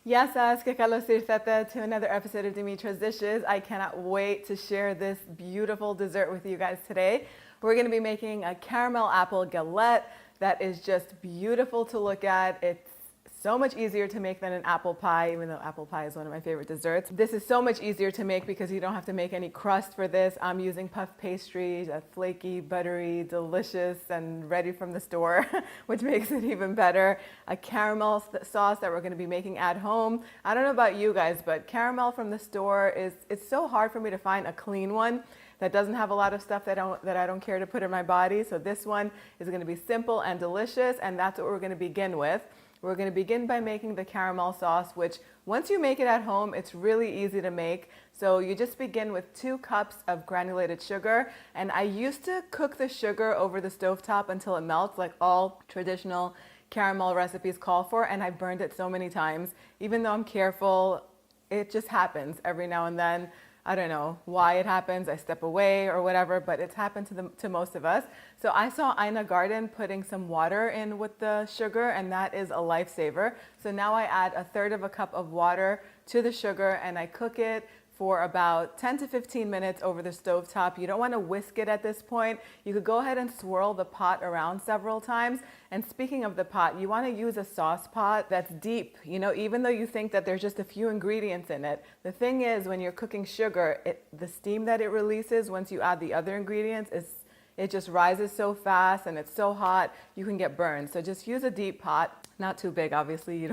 Γεια σας και καλώς ήρθατε to another episode of Dimitra's Dishes. I cannot wait to share this beautiful dessert with you guys today. We're going to be making a caramel apple galette that is just beautiful to look at. It's so much easier to make than an apple pie, even though apple pie is one of my favorite desserts. This is so much easier to make because you don't have to make any crust for this. I'm using puff pastry, that's flaky, buttery, delicious, and ready from the store, which makes it even better. A caramel sauce that we're going to be making at home. I don't know about you guys, but caramel from the store it's so hard for me to find a clean one that doesn't have a lot of stuff that I don't care to put in my body. So this one is going to be simple and delicious, and that's what we're going to begin with. We're going to begin by making the caramel sauce, which once you make it at home, it's really easy to make. So you just begin with 2 cups of granulated sugar. And I used to cook the sugar over the stovetop until it melts, like all traditional caramel recipes call for. And I burned it so many times. Even though I'm careful, it just happens every now and then. I don't know why it happens. I step away or whatever, but it's happened to most of us. So I saw Ina Garden putting some water in with the sugar, and that is a lifesaver. So now I add 1/3 of a cup of water to the sugar, and I cook it for about 10 to 15 minutes over the stovetop. You don't want to whisk it at this point. You could go ahead and swirl the pot around several times. And speaking of the pot, you want to use a sauce pot that's deep. You know, even though you think that there's just a few ingredients in it, the thing is when you're cooking sugar, the steam that it releases once you add the other ingredients it just rises so fast and it's so hot you can get burned. So just use a deep pot, not too big obviously. You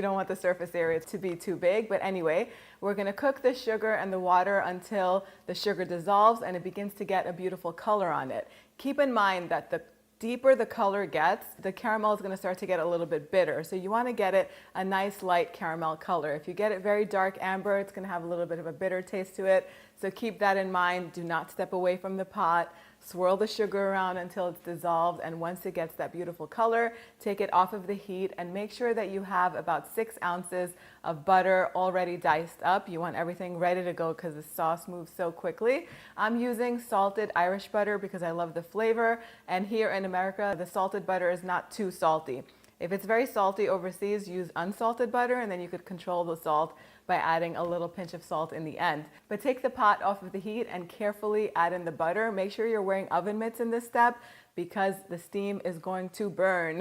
don't want the surface area to be too big, but anyway, we're going to cook the sugar and the water until the sugar dissolves and it begins to get a beautiful color on it. Keep in mind that the deeper the color gets, the caramel is going to start to get a little bit bitter. So you want to get it a nice light caramel color. If you get it very dark amber, it's going to have a little bit of a bitter taste to it. So keep that in mind. Do not step away from the pot. Swirl the sugar around until it's dissolved, and once it gets that beautiful color, take it off of the heat and make sure that you have about 6 ounces of butter already diced up. You want everything ready to go because the sauce moves so quickly. I'm using salted Irish butter because I love the flavor, and here in America, the salted butter is not too salty. If it's very salty overseas, use unsalted butter, and then you could control the salt by adding a little pinch of salt in the end. But take the pot off of the heat and carefully add in the butter. Make sure you're wearing oven mitts in this step because the steam is going to burn.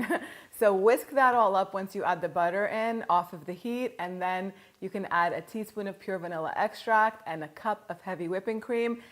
So whisk that all up once you add the butter in off of the heat, and then you can add a teaspoon of pure vanilla extract and a cup of heavy whipping cream.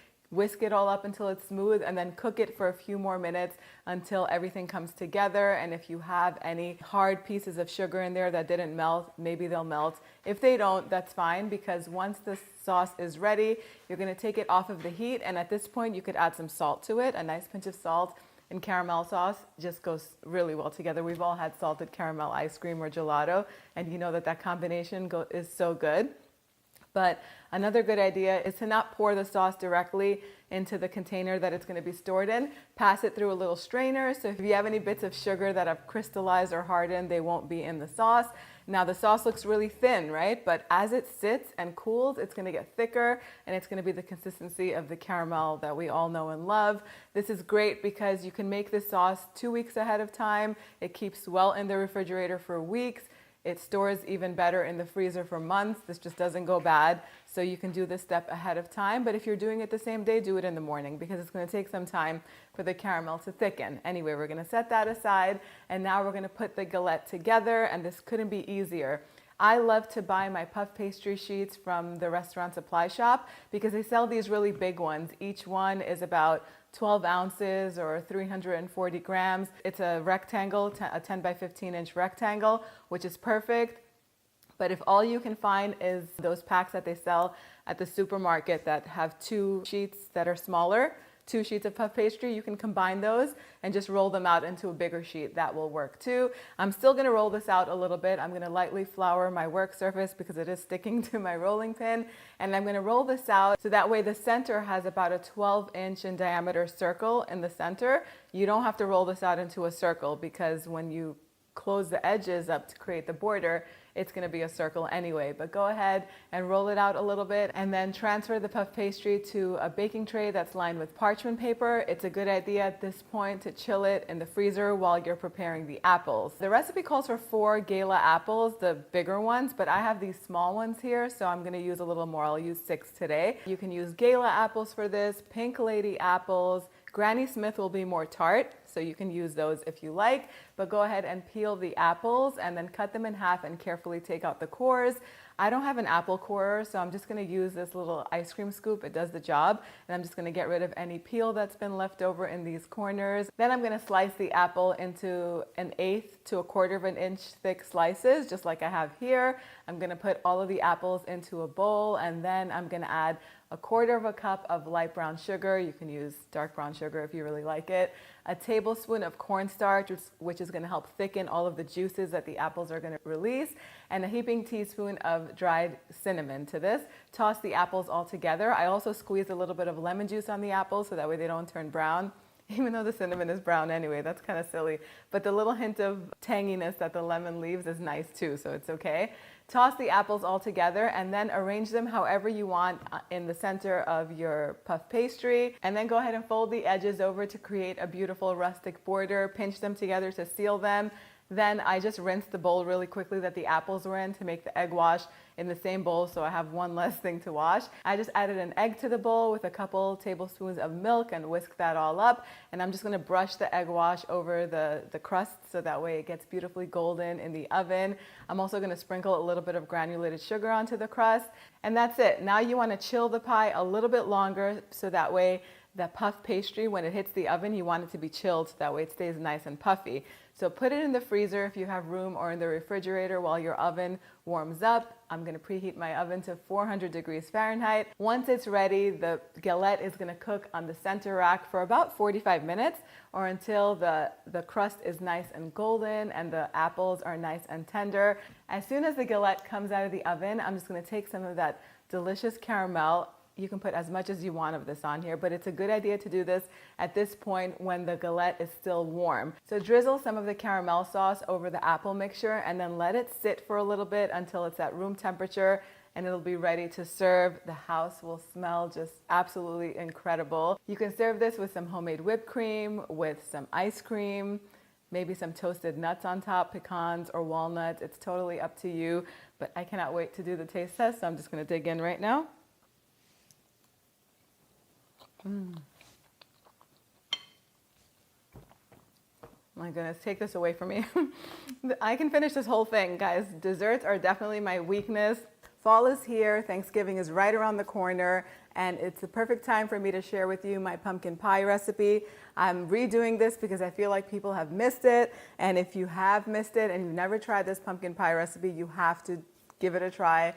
Whisk it all up until it's smooth and then cook it for a few more minutes until everything comes together. And if you have any hard pieces of sugar in there that didn't melt, maybe they'll melt. If they don't, that's fine, because once the sauce is ready, you're going to take it off of the heat. And at this point, you could add some salt to it. A nice pinch of salt and caramel sauce just goes really well together. We've all had salted caramel ice cream or gelato, and you know that combination is so good. But another good idea is to not pour the sauce directly into the container that it's going to be stored in. Pass it through a little strainer. So if you have any bits of sugar that have crystallized or hardened, they won't be in the sauce. Now the sauce looks really thin, right? But as it sits and cools, it's going to get thicker, and it's going to be the consistency of the caramel that we all know and love. This is great because you can make this sauce 2 weeks ahead of time. It keeps well in the refrigerator for weeks. It stores even better in the freezer for months. This just doesn't go bad. So you can do this step ahead of time. But if you're doing it the same day, do it in the morning because it's going to take some time for the caramel to thicken. Anyway, we're going to set that aside. And now we're going to put the galette together. And this couldn't be easier. I love to buy my puff pastry sheets from the restaurant supply shop because they sell these really big ones. Each one is about 12 ounces or 340 grams. It's a rectangle, a 10 by 15 inch rectangle, which is perfect. But if all you can find is those packs that they sell at the supermarket that have 2 sheets that are smaller, 2 sheets of puff pastry, you can combine those and just roll them out into a bigger sheet. That will work too. I'm still going to roll this out a little bit. I'm going to lightly flour my work surface because it is sticking to my rolling pin. And I'm going to roll this out so that way the center has about a 12-inch in diameter circle in the center. You don't have to roll this out into a circle because when you close the edges up to create the border, it's going to be a circle anyway. But go ahead and roll it out a little bit and then transfer the puff pastry to a baking tray that's lined with parchment paper. It's a good idea at this point to chill it in the freezer while you're preparing the apples. The recipe calls for 4 gala apples, the bigger ones, but I have these small ones here, so I'm going to use a little more. I'll use 6 today. You can use gala apples for this, pink lady apples. Granny Smith will be more tart, so you can use those if you like, but go ahead and peel the apples and then cut them in half and carefully take out the cores. I don't have an apple corer, so I'm just going to use this little ice cream scoop. It does the job, and I'm just going to get rid of any peel that's been left over in these corners. Then I'm going to slice the apple into 1/8 to 1/4 of an inch thick slices, just like I have here. I'm going to put all of the apples into a bowl, and then I'm going to add 1/4 cup of light brown sugar. You can use dark brown sugar if you really like it. A tablespoon of cornstarch, which is going to help thicken all of the juices that the apples are going to release, and a heaping teaspoon of dried cinnamon to this. Toss the apples all together. I also squeeze a little bit of lemon juice on the apples so that way they don't turn brown. Even though the cinnamon is brown anyway, that's kind of silly. But the little hint of tanginess that the lemon leaves is nice too, so it's okay. Toss the apples all together and then arrange them however you want in the center of your puff pastry. And then go ahead and fold the edges over to create a beautiful rustic border. Pinch them together to seal them. Then I just rinsed the bowl really quickly that the apples were in to make the egg wash in the same bowl, so I have one less thing to wash. I just added an egg to the bowl with a couple tablespoons of milk and whisk that all up. And I'm just going to brush the egg wash over the crust so that way it gets beautifully golden in the oven. I'm also going to sprinkle a little bit of granulated sugar onto the crust. And that's it. Now you want to chill the pie a little bit longer so that way the puff pastry, when it hits the oven, you want it to be chilled so that way it stays nice and puffy. So put it in the freezer if you have room, or in the refrigerator while your oven warms up. I'm going to preheat my oven to 400 degrees Fahrenheit. Once it's ready, the galette is going to cook on the center rack for about 45 minutes, or until the crust is nice and golden and the apples are nice and tender. As soon as the galette comes out of the oven, I'm just going to take some of that delicious caramel. You can put as much as you want of this on here, but it's a good idea to do this at this point when the galette is still warm. So drizzle some of the caramel sauce over the apple mixture and then let it sit for a little bit until it's at room temperature, and it'll be ready to serve. The house will smell just absolutely incredible. You can serve this with some homemade whipped cream, with some ice cream, maybe some toasted nuts on top, pecans or walnuts. It's totally up to you, but I cannot wait to do the taste test, so I'm just going to dig in right now. My goodness, take this away from me. I can finish this whole thing, guys. Desserts are definitely my weakness. Fall is here, Thanksgiving is right around the corner, and it's the perfect time for me to share with you my pumpkin pie recipe. I'm redoing this because I feel like people have missed it, and if you have missed it and you've never tried this pumpkin pie recipe, you have to give it a try.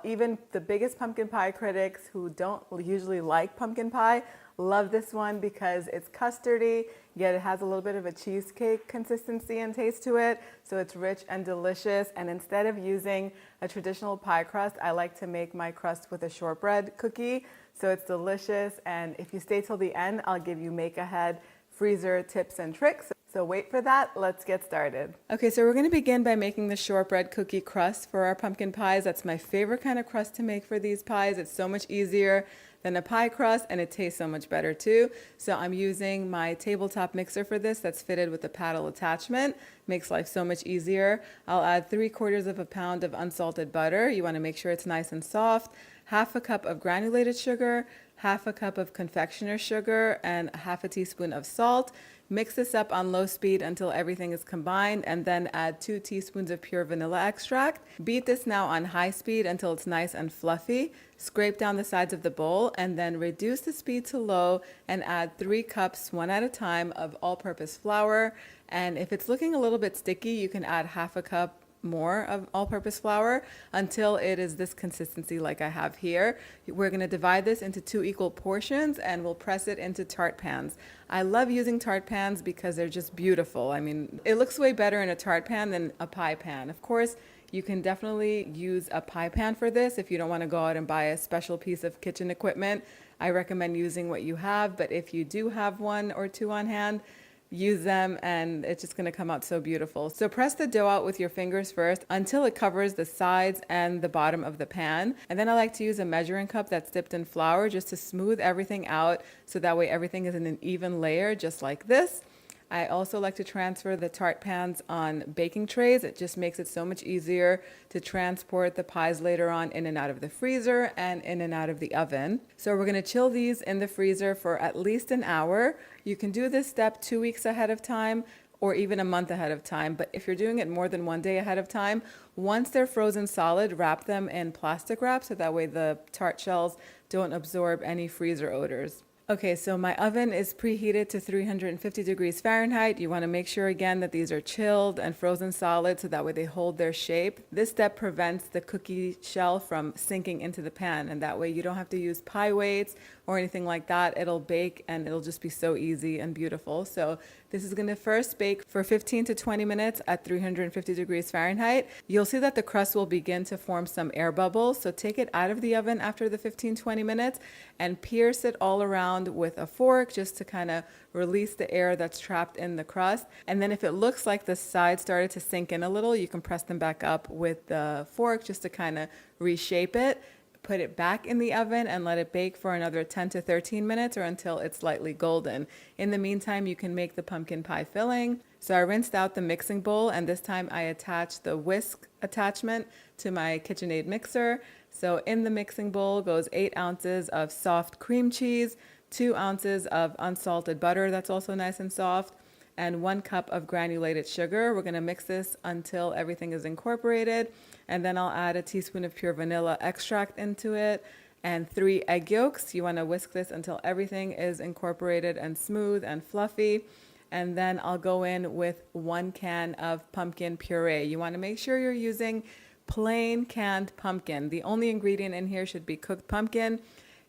Even the biggest pumpkin pie critics who don't usually like pumpkin pie love this one because it's custardy, yet it has a little bit of a cheesecake consistency and taste to it. So it's rich and delicious. And instead of using a traditional pie crust, I like to make my crust with a shortbread cookie. So it's delicious. And if you stay till the end, I'll give you make ahead freezer tips and tricks. So wait for that. Let's get started. Okay, so we're going to begin by making the shortbread cookie crust for our pumpkin pies. That's my favorite kind of crust to make for these pies. It's so much easier than a pie crust, and it tastes so much better too. So I'm using my tabletop mixer for this that's fitted with a paddle attachment. Makes life so much easier. I'll add 3/4 pound of unsalted butter. You want to make sure it's nice and soft. 1/2 cup of granulated sugar, 1/2 cup of confectioner's sugar, and 1/2 teaspoon of salt. Mix this up on low speed until everything is combined, and then add 2 teaspoons of pure vanilla extract. Beat this now on high speed until it's nice and fluffy. Scrape down the sides of the bowl and then reduce the speed to low and add 3 cups, one at a time, of all-purpose flour. And if it's looking a little bit sticky, you can add 1/2 cup more of all-purpose flour until it is this consistency like I have here. We're going to divide this into 2 equal portions and we'll press it into tart pans. I love using tart pans because they're just beautiful. I mean, it looks way better in a tart pan than a pie pan. Of course, you can definitely use a pie pan for this if you don't want to go out and buy a special piece of kitchen equipment. I recommend using what you have, but if you do have one or two on hand, use them and it's just going to come out so beautiful. So press the dough out with your fingers first until it covers the sides and the bottom of the pan. And then I like to use a measuring cup that's dipped in flour just to smooth everything out so that way everything is in an even layer just like this. I also like to transfer the tart pans on baking trays. It just makes it so much easier to transport the pies later on in and out of the freezer and in and out of the oven. So we're going to chill these in the freezer for at least an hour. You can do this step 2 weeks ahead of time or even a month ahead of time. But if you're doing it more than 1 day ahead of time, once they're frozen solid, wrap them in plastic wrap so that way the tart shells don't absorb any freezer odors. Okay, so my oven is preheated to 350 degrees Fahrenheit. You want to make sure again that these are chilled and frozen solid so that way they hold their shape. This step prevents the cookie shell from sinking into the pan, and that way you don't have to use pie weights or anything like that. It'll bake and it'll just be so easy and beautiful. So this is going to first bake for 15 to 20 minutes at 350 degrees Fahrenheit. You'll see that the crust will begin to form some air bubbles. So take it out of the oven after the 15-20 minutes and pierce it all around with a fork just to kind of release the air that's trapped in the crust. And then if it looks like the sides started to sink in a little, you can press them back up with the fork just to kind of reshape it. Put it back in the oven and let it bake for another 10 to 13 minutes or until it's lightly golden. In the meantime, you can make the pumpkin pie filling. So I rinsed out the mixing bowl and this time I attached the whisk attachment to my KitchenAid mixer. So in the mixing bowl goes 8 ounces of soft cream cheese, 2 ounces of unsalted butter that's also nice and soft, and 1 cup of granulated sugar. We're going to mix this until everything is incorporated. And then I'll add a teaspoon of pure vanilla extract into it and 3 egg yolks. You want to whisk this until everything is incorporated and smooth and fluffy. And then I'll go in with 1 can of pumpkin puree. You want to make sure you're using plain canned pumpkin. The only ingredient in here should be cooked pumpkin.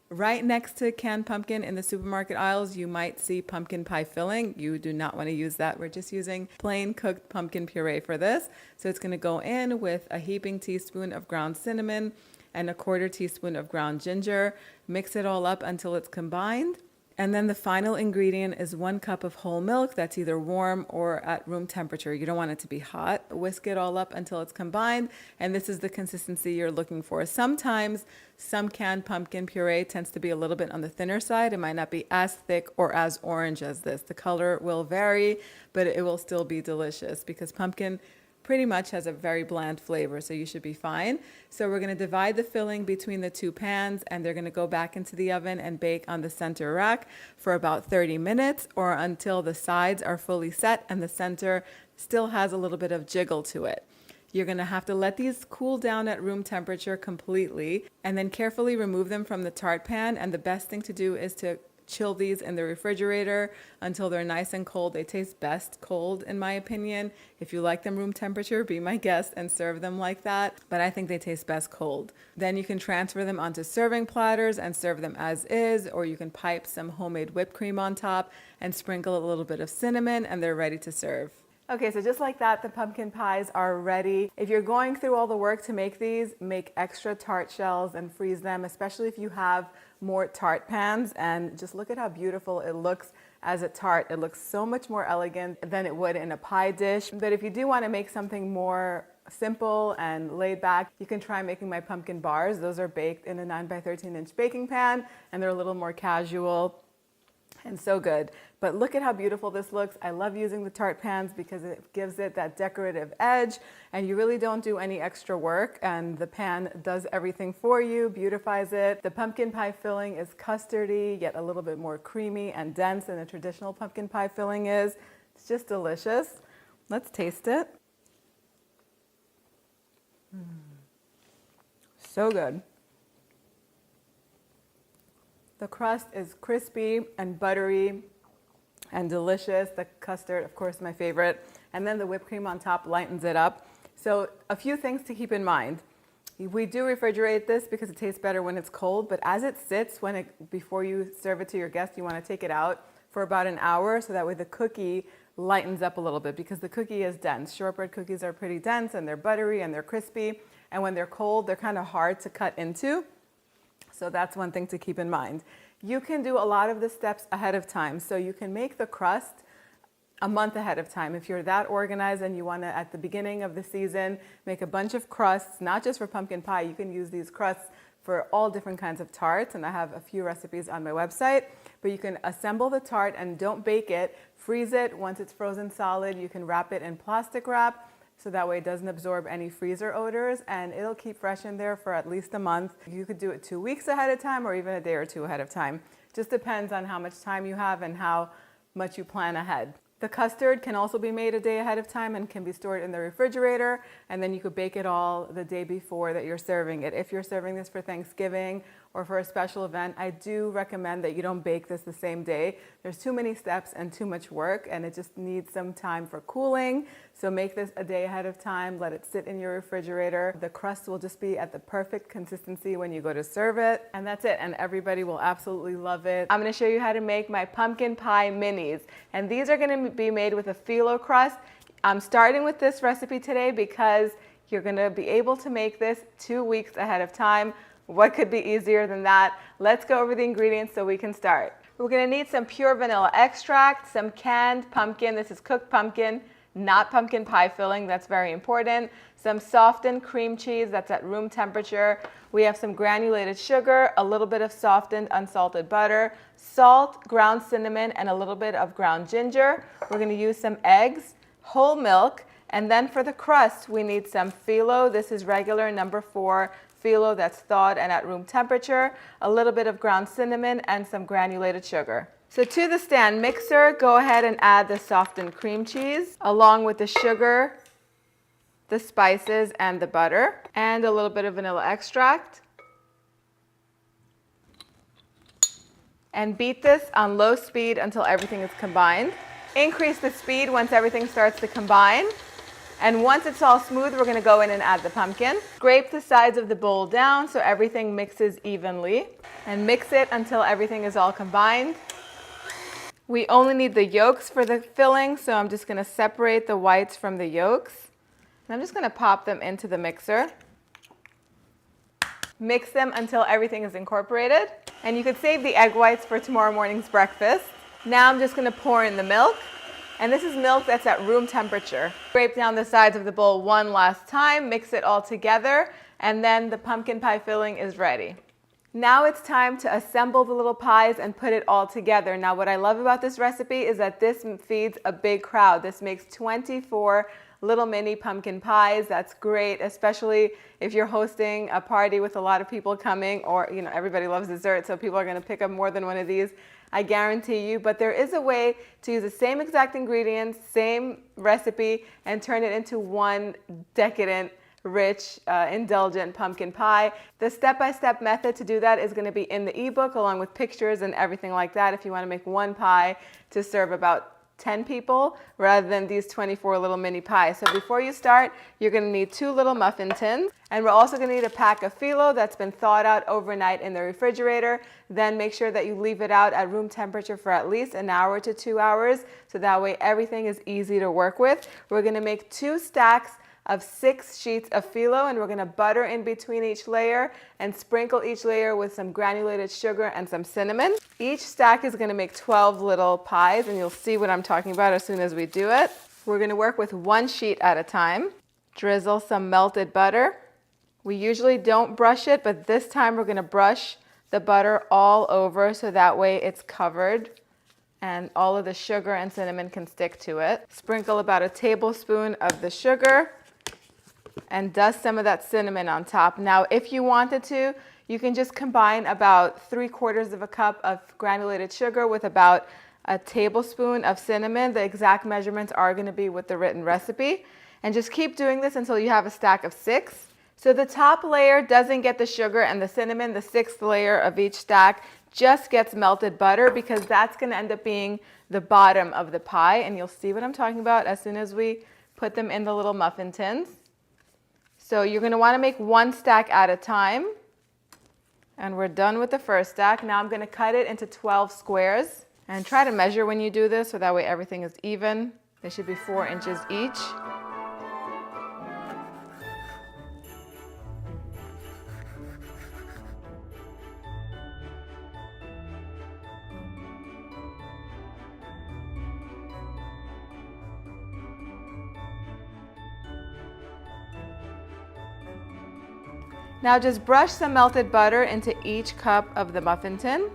Right next to canned pumpkin in the supermarket aisles, you might see pumpkin pie filling. You do not want to use that. We're just using plain cooked pumpkin puree for this. So it's going to go in with a heaping teaspoon of ground cinnamon and a 1/4 teaspoon of ground ginger. Mix it all up until it's combined. And then the final ingredient is 1 cup of whole milk that's either warm or at room temperature. You don't want it to be hot. Whisk it all up until it's combined, and this is the consistency you're looking for. Sometimes some canned pumpkin puree tends to be a little bit on the thinner side. It might not be as thick or as orange as this. The color will vary, but it will still be delicious because pumpkin pretty much has a very bland flavor, so you should be fine. So we're going to divide the filling between the 2 pans and they're going to go back into the oven and bake on the center rack for about 30 minutes or until the sides are fully set and the center still has a little bit of jiggle to it. You're going to have to let these cool down at room temperature completely and then carefully remove them from the tart pan, and the best thing to do is to chill these in the refrigerator until they're nice and cold. They taste best cold, in my opinion. If you like them room temperature, be my guest and serve them like that. But I think they taste best cold. Then you can transfer them onto serving platters and serve them as is, or you can pipe some homemade whipped cream on top and sprinkle a little bit of cinnamon, and they're ready to serve. Okay, so just like that, the pumpkin pies are ready. If you're going through all the work to make these, make extra tart shells and freeze them, especially if you have more tart pans, and just look at how beautiful it looks as a tart. It looks so much more elegant than it would in a pie dish. But if you do want to make something more simple and laid back, you can try making my pumpkin bars. Those are baked in a 9x13-inch baking pan, and they're a little more casual and so good. But look at how beautiful this looks. I love using the tart pans because it gives it that decorative edge, and you really don't do any extra work, and the pan does everything for you, beautifies it. The pumpkin pie filling is custardy, yet a little bit more creamy and dense than a traditional pumpkin pie filling is. It's just delicious. Let's taste it. So good. The crust is crispy and buttery and delicious. The custard, of course, my favorite. And then the whipped cream on top lightens it up. So a few things to keep in mind. We do refrigerate this because it tastes better when it's cold, but as it sits, before you serve it to your guests, you want to take it out for about an hour so that way the cookie lightens up a little bit, because the cookie is dense. Shortbread cookies are pretty dense and they're buttery and they're crispy. And when they're cold, they're kind of hard to cut into. So that's one thing to keep in mind. You can do a lot of the steps ahead of time. So you can make the crust a month ahead of time. If you're that organized and you want to, at the beginning of the season, make a bunch of crusts, not just for pumpkin pie, you can use these crusts for all different kinds of tarts, and I have a few recipes on my website. But you can assemble the tart and don't bake it, freeze it. Once it's frozen solid, you can wrap it in plastic wrap, so that way it doesn't absorb any freezer odors, and it'll keep fresh in there for at least a month. You could do it 2 weeks ahead of time or even a day or two ahead of time. Just depends on how much time you have and how much you plan ahead. The custard can also be made a day ahead of time and can be stored in the refrigerator, and then you could bake it all the day before that you're serving it. If you're serving this for Thanksgiving or for a special event, I do recommend that you don't bake this the same day. There's too many steps and too much work, and it just needs some time for cooling. So make this a day ahead of time, let it sit in your refrigerator. The crust will just be at the perfect consistency when you go to serve it, and that's it, and everybody will absolutely love it. I'm gonna show you how to make my pumpkin pie minis, and these are gonna be made with a phyllo crust. I'm starting with this recipe today because you're gonna be able to make this 2 weeks ahead of time. What could be easier than that? Let's go over the ingredients so we can start. We're gonna need some pure vanilla extract, some canned pumpkin. This is cooked pumpkin, not pumpkin pie filling. That's very important. Some softened cream cheese that's at room temperature. We have some granulated sugar, a little bit of softened unsalted butter, salt, ground cinnamon, and a little bit of ground ginger. We're gonna use some eggs, whole milk, and then for the crust, we need some Filo. This is regular number 4 Filo that's thawed and at room temperature, a little bit of ground cinnamon, and some granulated sugar. So to the stand mixer, go ahead and add the softened cream cheese along with the sugar, the spices, and the butter, and a little bit of vanilla extract. And beat this on low speed until everything is combined. Increase the speed once everything starts to combine. And once it's all smooth, we're gonna go in and add the pumpkin. Scrape the sides of the bowl down so everything mixes evenly. And mix it until everything is all combined. We only need the yolks for the filling, so I'm just gonna separate the whites from the yolks. And I'm just gonna pop them into the mixer. Mix them until everything is incorporated. And you could save the egg whites for tomorrow morning's breakfast. Now I'm just gonna pour in the milk. And this is milk that's at room temperature. Scrape down the sides of the bowl one last time, mix it all together, and then the pumpkin pie filling is ready. Now it's time to assemble the little pies and put it all together. Now what I love about this recipe is that this feeds a big crowd. This makes 24 little mini pumpkin pies. That's great, especially if you're hosting a party with a lot of people coming, or everybody loves dessert, so people are gonna pick up more than one of these, I guarantee you. But there is a way to use the same exact ingredients, same recipe, and turn it into one decadent, rich, indulgent pumpkin pie. The step-by-step method to do that is going to be in the ebook along with pictures and everything like that if you want to make one pie to serve about 10 people rather than these 24 little mini pies. So before you start, you're going to need 2 little muffin tins, and we're also going to need a pack of Filo that's been thawed out overnight in the refrigerator. Then make sure that you leave it out at room temperature for at least an hour to 2 hours, so that way everything is easy to work with. We're going to make 2 stacks of 6 sheets of Filo, and we're gonna butter in between each layer and sprinkle each layer with some granulated sugar and some cinnamon. Each stack is gonna make 12 little pies, and you'll see what I'm talking about as soon as we do it. We're gonna work with 1 sheet at a time. Drizzle some melted butter. We usually don't brush it, but this time we're gonna brush the butter all over so that way it's covered and all of the sugar and cinnamon can stick to it. Sprinkle about a tablespoon of the sugar and dust some of that cinnamon on top. Now, if you wanted to, you can just combine about 3/4 of a cup of granulated sugar with about a tablespoon of cinnamon. The exact measurements are going to be with the written recipe. And just keep doing this until you have a stack of 6. So the top layer doesn't get the sugar and the cinnamon. The 6th layer of each stack just gets melted butter, because that's going to end up being the bottom of the pie. And you'll see what I'm talking about as soon as we put them in the little muffin tins. So you're going to want to make 1 stack at a time. And we're done with the first stack. Now I'm going to cut it into 12 squares. And try to measure when you do this so that way everything is even. They should be 4 inches each. Now just brush some melted butter into each cup of the muffin tin.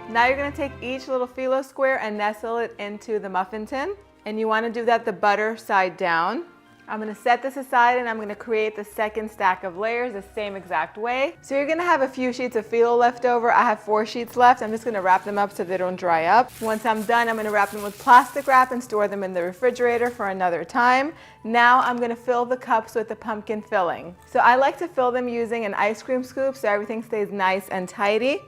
Now you're going to take each little phyllo square and nestle it into the muffin tin. And you want to do that the butter side down. I'm going to set this aside and I'm going to create the second stack of layers the same exact way. So you're going to have a few sheets of phyllo left over. I have 4 sheets left. I'm just going to wrap them up so they don't dry up. Once I'm done, I'm going to wrap them with plastic wrap and store them in the refrigerator for another time. Now I'm going to fill the cups with the pumpkin filling. So I like to fill them using an ice cream scoop so everything stays nice and tidy.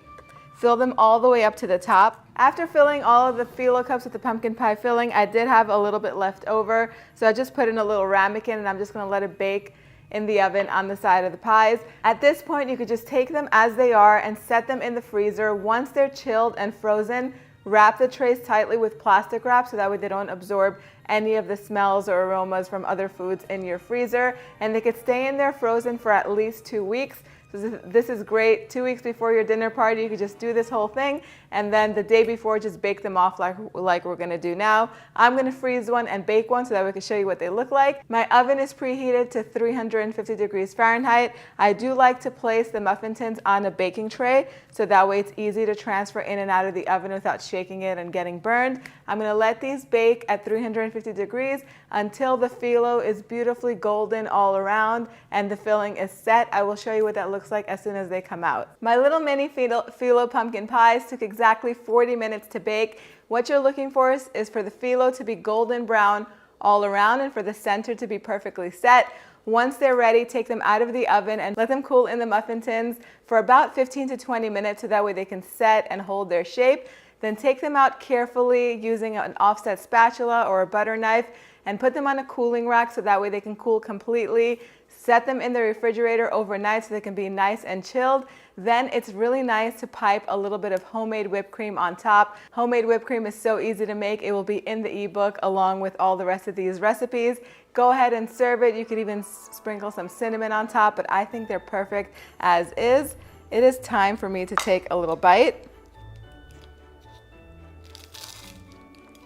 Fill them all the way up to the top. After filling all of the phyllo cups with the pumpkin pie filling, I did have a little bit left over, so I just put in a little ramekin and I'm just going to let it bake in the oven on the side of the pies. At this point, you could just take them as they are and set them in the freezer. Once they're chilled and frozen, wrap the trays tightly with plastic wrap so that way they don't absorb any of the smells or aromas from other foods in your freezer, and they could stay in there frozen for at least 2 weeks. So this is great. 2 weeks before your dinner party, you could just do this whole thing, and then the day before, just bake them off like we're gonna do now. I'm gonna freeze one and bake one so that we can show you what they look like. My oven is preheated to 350 degrees Fahrenheit. I do like to place the muffin tins on a baking tray, so that way it's easy to transfer in and out of the oven without shaking it and getting burned. I'm gonna let these bake at 350 degrees until the phyllo is beautifully golden all around and the filling is set. I will show you what that looks like as soon as they come out. My little mini phyllo pumpkin pies took exactly 40 minutes to bake. What you're looking for is for the phyllo to be golden brown all around and for the center to be perfectly set. Once they're ready, take them out of the oven and let them cool in the muffin tins for about 15 to 20 minutes so that way they can set and hold their shape. Then take them out carefully using an offset spatula or a butter knife and put them on a cooling rack so that way they can cool completely. Set them in the refrigerator overnight so they can be nice and chilled. Then it's really nice to pipe a little bit of homemade whipped cream on top. Homemade whipped cream is so easy to make. It will be in the ebook along with all the rest of these recipes. Go ahead and serve it. You could even sprinkle some cinnamon on top, but I think they're perfect as is. It is time for me to take a little bite.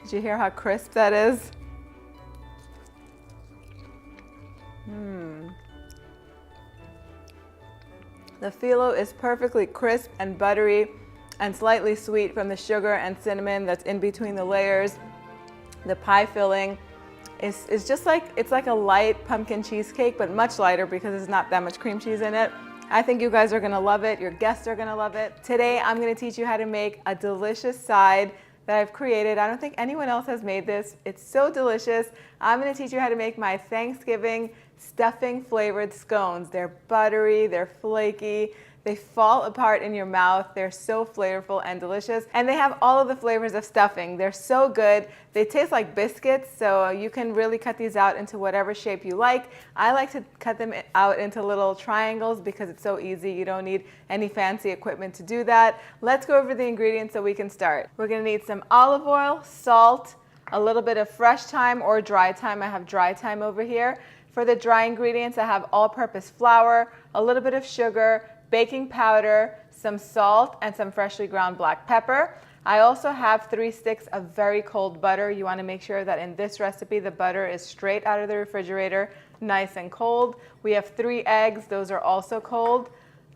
Did you hear how crisp that is? The phyllo is perfectly crisp and buttery and slightly sweet from the sugar and cinnamon that's in between the layers. The pie filling is just like, it's like a light pumpkin cheesecake, but much lighter because there's not that much cream cheese in it. I think you guys are gonna love it. Your guests are gonna love it. Today, I'm gonna teach you how to make a delicious side that I've created. I don't think anyone else has made this. It's so delicious. I'm gonna teach you how to make my Thanksgiving stuffing flavored scones. They're buttery, they're flaky, they fall apart in your mouth. They're so flavorful and delicious. And they have all of the flavors of stuffing. They're so good. They taste like biscuits, so you can really cut these out into whatever shape you like. I like to cut them out into little triangles because it's so easy. You don't need any fancy equipment to do that. Let's go over the ingredients so we can start. We're gonna need some olive oil, salt, a little bit of fresh thyme or dry thyme. I have dry thyme over here. For the dry ingredients, I have all-purpose flour, a little bit of sugar, baking powder, some salt, and some freshly ground black pepper. I also have 3 sticks of very cold butter. You want to make sure that in this recipe, the butter is straight out of the refrigerator, nice and cold. We have 3 eggs. Those are also cold.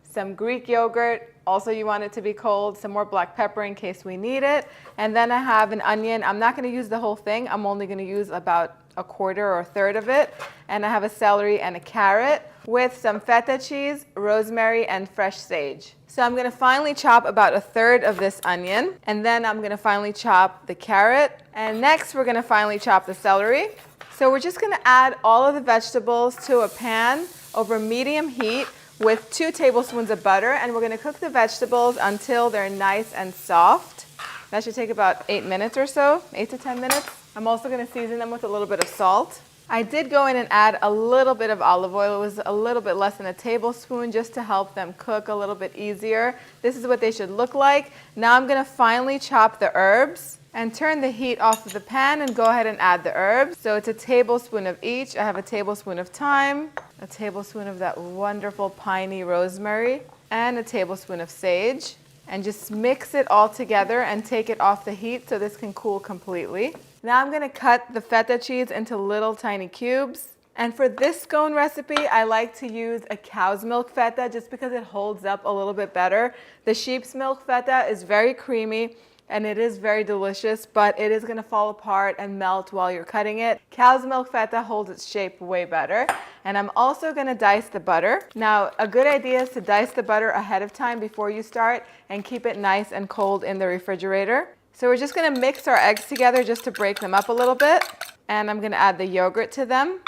Some Greek yogurt. Also, you want it to be cold. Some more black pepper in case we need it. And then I have an onion. I'm not going to use the whole thing. I'm only going to use about a quarter or a third of it. And I have a celery and a carrot with some feta cheese, rosemary, and fresh sage. So I'm going to finely chop about a third of this onion. And then I'm going to finely chop the carrot. And next, we're going to finely chop the celery. So we're just going to add all of the vegetables to a pan over medium heat with 2 tablespoons of butter, and we're going to cook the vegetables until they're nice and soft. That should take about 8 minutes or so, 8 to 10 minutes. I'm also going to season them with a little bit of salt. I did go in and add a little bit of olive oil. It was a little bit less than a tablespoon just to help them cook a little bit easier. This is what they should look like. Now I'm going to finely chop the herbs and turn the heat off of the pan and go ahead and add the herbs. So it's a tablespoon of each. I have a tablespoon of thyme, a tablespoon of that wonderful piney rosemary, and a tablespoon of sage. And just mix it all together and take it off the heat so this can cool completely. Now I'm going to cut the feta cheese into little tiny cubes. And for this scone recipe, I like to use a cow's milk feta just because it holds up a little bit better. The sheep's milk feta is very creamy and it is very delicious, but it is gonna fall apart and melt while you're cutting it. Cow's milk feta holds its shape way better. And I'm also gonna dice the butter. Now, a good idea is to dice the butter ahead of time before you start and keep it nice and cold in the refrigerator. So we're just gonna mix our eggs together just to break them up a little bit. And I'm gonna add the yogurt to them.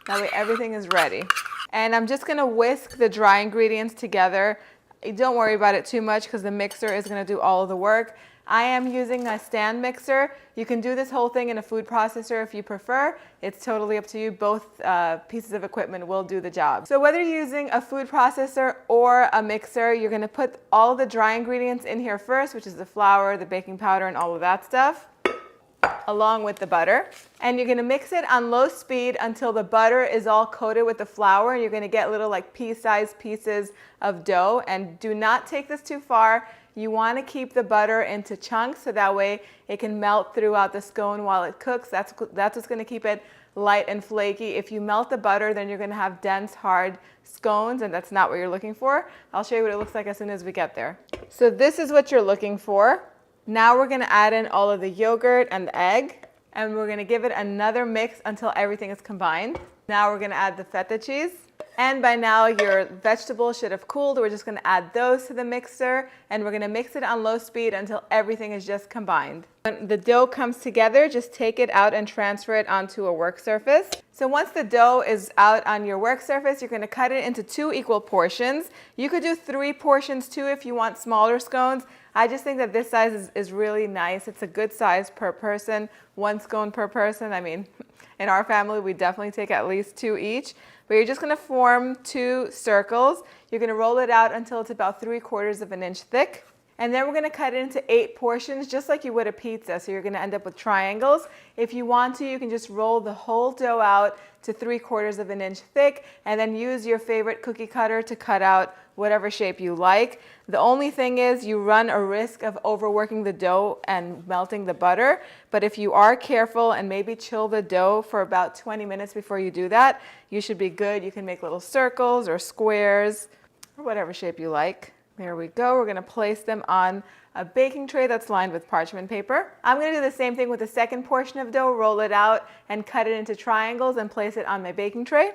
That way everything is ready. And I'm just gonna whisk the dry ingredients together. Don't worry about it too much because the mixer is gonna do all of the work. I am using a stand mixer. You can do this whole thing in a food processor if you prefer. It's totally up to you. Both pieces of equipment will do the job. So whether you're using a food processor or a mixer, you're gonna put all the dry ingredients in here first, which is the flour, the baking powder, and all of that stuff, along with the butter. And you're gonna mix it on low speed until the butter is all coated with the flour, and you're gonna get little like pea-sized pieces of dough. And do not take this too far. You wanna keep the butter into chunks so that way it can melt throughout the scone while it cooks. That's what's gonna keep it light and flaky. If you melt the butter, then you're gonna have dense, hard scones, and that's not what you're looking for. I'll show you what it looks like as soon as we get there. So this is what you're looking for. Now we're gonna add in all of the yogurt and the egg, and we're gonna give it another mix until everything is combined. Now we're gonna add the feta cheese. And by now your vegetables should have cooled. We're just gonna add those to the mixer, and we're gonna mix it on low speed until everything is just combined. When the dough comes together, just take it out and transfer it onto a work surface. So once the dough is out on your work surface, you're gonna cut it into 2 equal portions. You could do 3 portions too if you want smaller scones. I just think that this size is really nice. It's a good size per person, 1 scone per person. I mean, in our family, we definitely take at least 2 each. But you're just gonna form 2 circles. You're gonna roll it out until it's about 3/4 of an inch thick. And then we're gonna cut it into 8 portions, just like you would a pizza. So you're gonna end up with triangles. If you want to, you can just roll the whole dough out to 3/4 of an inch thick, and then use your favorite cookie cutter to cut out whatever shape you like. The only thing is you run a risk of overworking the dough and melting the butter. But if you are careful and maybe chill the dough for about 20 minutes before you do that, you should be good. You can make little circles or squares or whatever shape you like. There we go. We're gonna place them on a baking tray that's lined with parchment paper. I'm gonna do the same thing with the second portion of dough, roll it out and cut it into triangles and place it on my baking tray.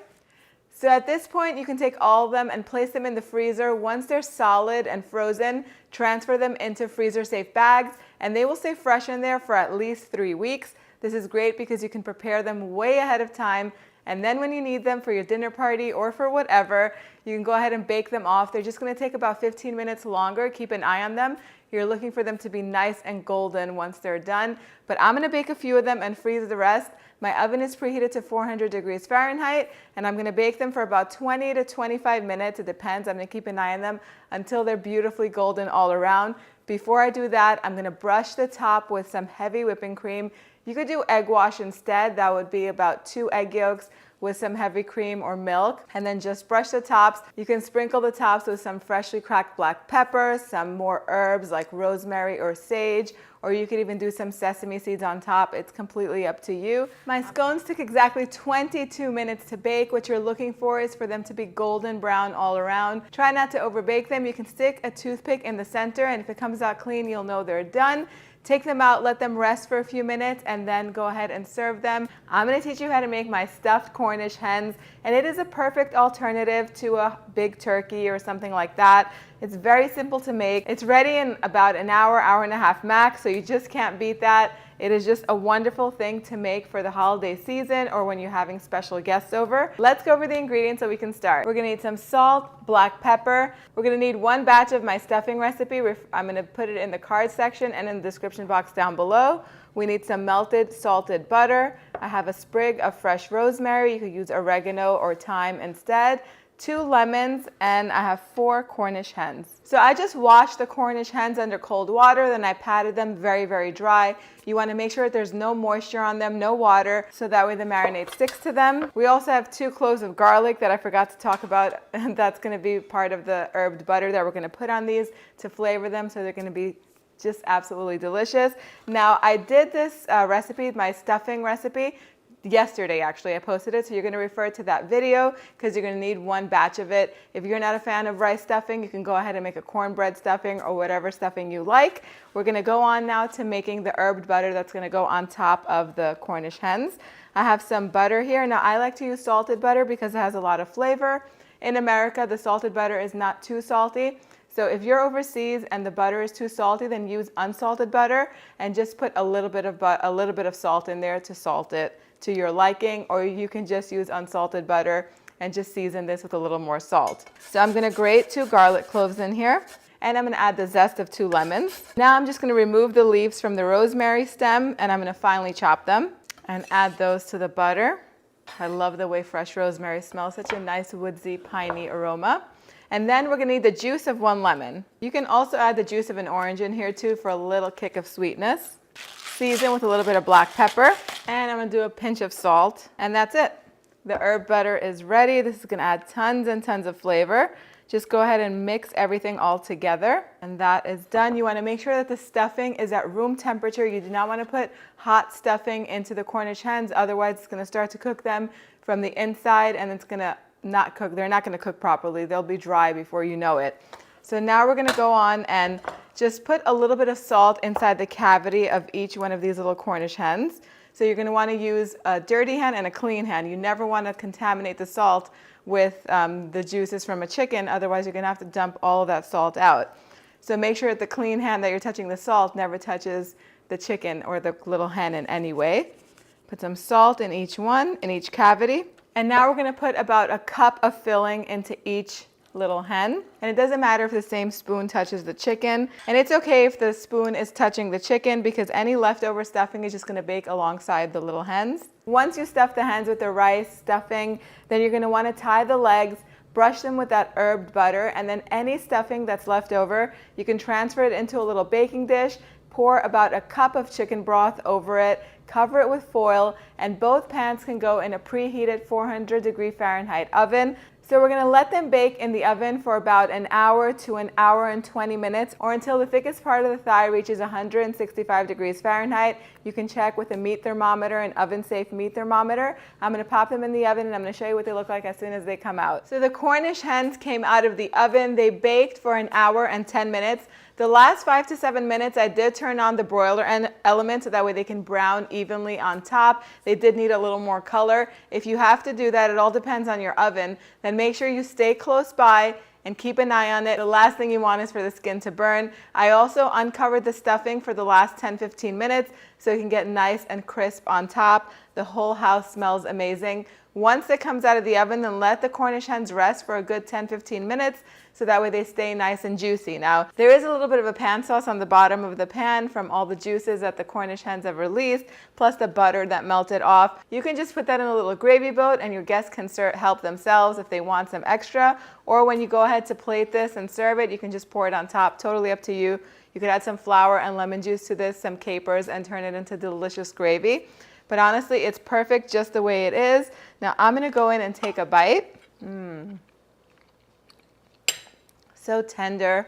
So at this point, you can take all of them and place them in the freezer. Once they're solid and frozen, transfer them into freezer-safe bags, and they will stay fresh in there for at least 3 weeks. This is great because you can prepare them way ahead of time, and then when you need them for your dinner party or for whatever, you can go ahead and bake them off. They're just gonna take about 15 minutes longer. Keep an eye on them. You're looking for them to be nice and golden once they're done. But I'm gonna bake a few of them and freeze the rest. My oven is preheated to 400 degrees Fahrenheit, and I'm gonna bake them for about 20 to 25 minutes. It depends. I'm gonna keep an eye on them until they're beautifully golden all around. Before I do that, I'm gonna brush the top with some heavy whipping cream. You could do egg wash instead. That would be about 2 egg yolks with some heavy cream or milk, and then just brush the tops. You can sprinkle the tops with some freshly cracked black pepper, some more herbs like rosemary or sage, or you could even do some sesame seeds on top. It's completely up to you. My scones took exactly 22 minutes to bake. What you're looking for is for them to be golden brown all around. Try not to overbake them. You can stick a toothpick in the center, and if it comes out clean, you'll know they're done. Take them out, let them rest for a few minutes, and then go ahead and serve them. I'm gonna teach you how to make my stuffed Cornish hens, and it is a perfect alternative to a big turkey or something like that. It's very simple to make. It's ready in about an hour, hour and a half max, so you just can't beat that. It is just a wonderful thing to make for the holiday season or when you're having special guests over. Let's go over the ingredients so we can start. We're gonna need some salt, black pepper. We're gonna need 1 batch of my stuffing recipe. I'm gonna put it in the card section and in the description box down below. We need some melted salted butter. I have a sprig of fresh rosemary. You could use oregano or thyme instead. 2 lemons, and I have 4 Cornish hens. So I just washed the Cornish hens under cold water, then I patted them very, very dry. You wanna make sure that there's no moisture on them, no water, so that way the marinade sticks to them. We also have 2 cloves of garlic that I forgot to talk about, and that's gonna be part of the herbed butter that we're gonna put on these to flavor them, so they're gonna be just absolutely delicious. Now, I did this recipe, my stuffing recipe, yesterday actually. I posted it, so you're going to refer to that video because you're going to need one batch of it. If you're not a fan of rice stuffing, you can go ahead and make a cornbread stuffing or whatever stuffing you like. We're going to go on now to making the herbed butter that's going to go on top of the Cornish hens. I have some butter here. Now I like to use salted butter because it has a lot of flavor. In America, the salted butter is not too salty. So if you're overseas and the butter is too salty, then use unsalted butter and just put a little bit of salt in there to salt it to your liking, or you can just use unsalted butter and just season this with a little more salt. So I'm gonna grate 2 garlic cloves in here, and I'm gonna add the zest of 2 lemons. Now I'm just gonna remove the leaves from the rosemary stem, and I'm gonna finely chop them and add those to the butter. I love the way fresh rosemary smells, such a nice woodsy, piney aroma. And then we're gonna need the juice of 1 lemon. You can also add the juice of an orange in here too for a little kick of sweetness. Season with a little bit of black pepper, and I'm gonna do a pinch of salt, and that's it. The herb butter is ready. This is gonna add tons and tons of flavor. Just go ahead and mix everything all together, and that is done. You wanna make sure that the stuffing is at room temperature. You do not wanna put hot stuffing into the Cornish hens, otherwise it's gonna start to cook them from the inside, and it's gonna not cook. They're not gonna cook properly. They'll be dry before you know it. So now we're gonna go on and just put a little bit of salt inside the cavity of each one of these little Cornish hens. So you're gonna wanna use a dirty hen and a clean hen. You never wanna contaminate the salt with the juices from a chicken, otherwise you're gonna have to dump all of that salt out. So make sure that the clean hen that you're touching the salt never touches the chicken or the little hen in any way. Put some salt in each one, in each cavity. And now we're gonna put about a cup of filling into each little hen. And it doesn't matter if the same spoon touches the chicken. And it's okay if the spoon is touching the chicken because any leftover stuffing is just gonna bake alongside the little hens. Once you stuff the hens with the rice stuffing, then you're gonna wanna tie the legs, brush them with that herbed butter, and then any stuffing that's left over, you can transfer it into a little baking dish, pour about a cup of chicken broth over it, cover it with foil, and both pans can go in a preheated 400-degree Fahrenheit oven. So we're gonna let them bake in the oven for about an hour to an hour and 20 minutes, or until the thickest part of the thigh reaches 165 degrees Fahrenheit. You can check with a meat thermometer, an oven-safe meat thermometer. I'm gonna pop them in the oven and I'm gonna show you what they look like as soon as they come out. So the Cornish hens came out of the oven. They baked for an hour and 10 minutes. The last 5 to 7 minutes, I did turn on the broiler element so that way they can brown evenly on top. They did need a little more color. If you have to do that, it all depends on your oven. Then make sure you stay close by and keep an eye on it. The last thing you want is for the skin to burn. I also uncovered the stuffing for the last 10-15 minutes so it can get nice and crisp on top. The whole house smells amazing. Once it comes out of the oven, then let the Cornish hens rest for a good 10-15 minutes so that way they stay nice and juicy. Now, there is a little bit of a pan sauce on the bottom of the pan from all the juices that the Cornish hens have released, plus the butter that melted off. You can just put that in a little gravy boat and your guests can help themselves if they want some extra. Or when you go ahead to plate this and serve it, you can just pour it on top, totally up to you. You could add some flour and lemon juice to this, some capers, and turn it into delicious gravy. But honestly, it's perfect just the way it is. Now I'm gonna go in and take a bite. So tender,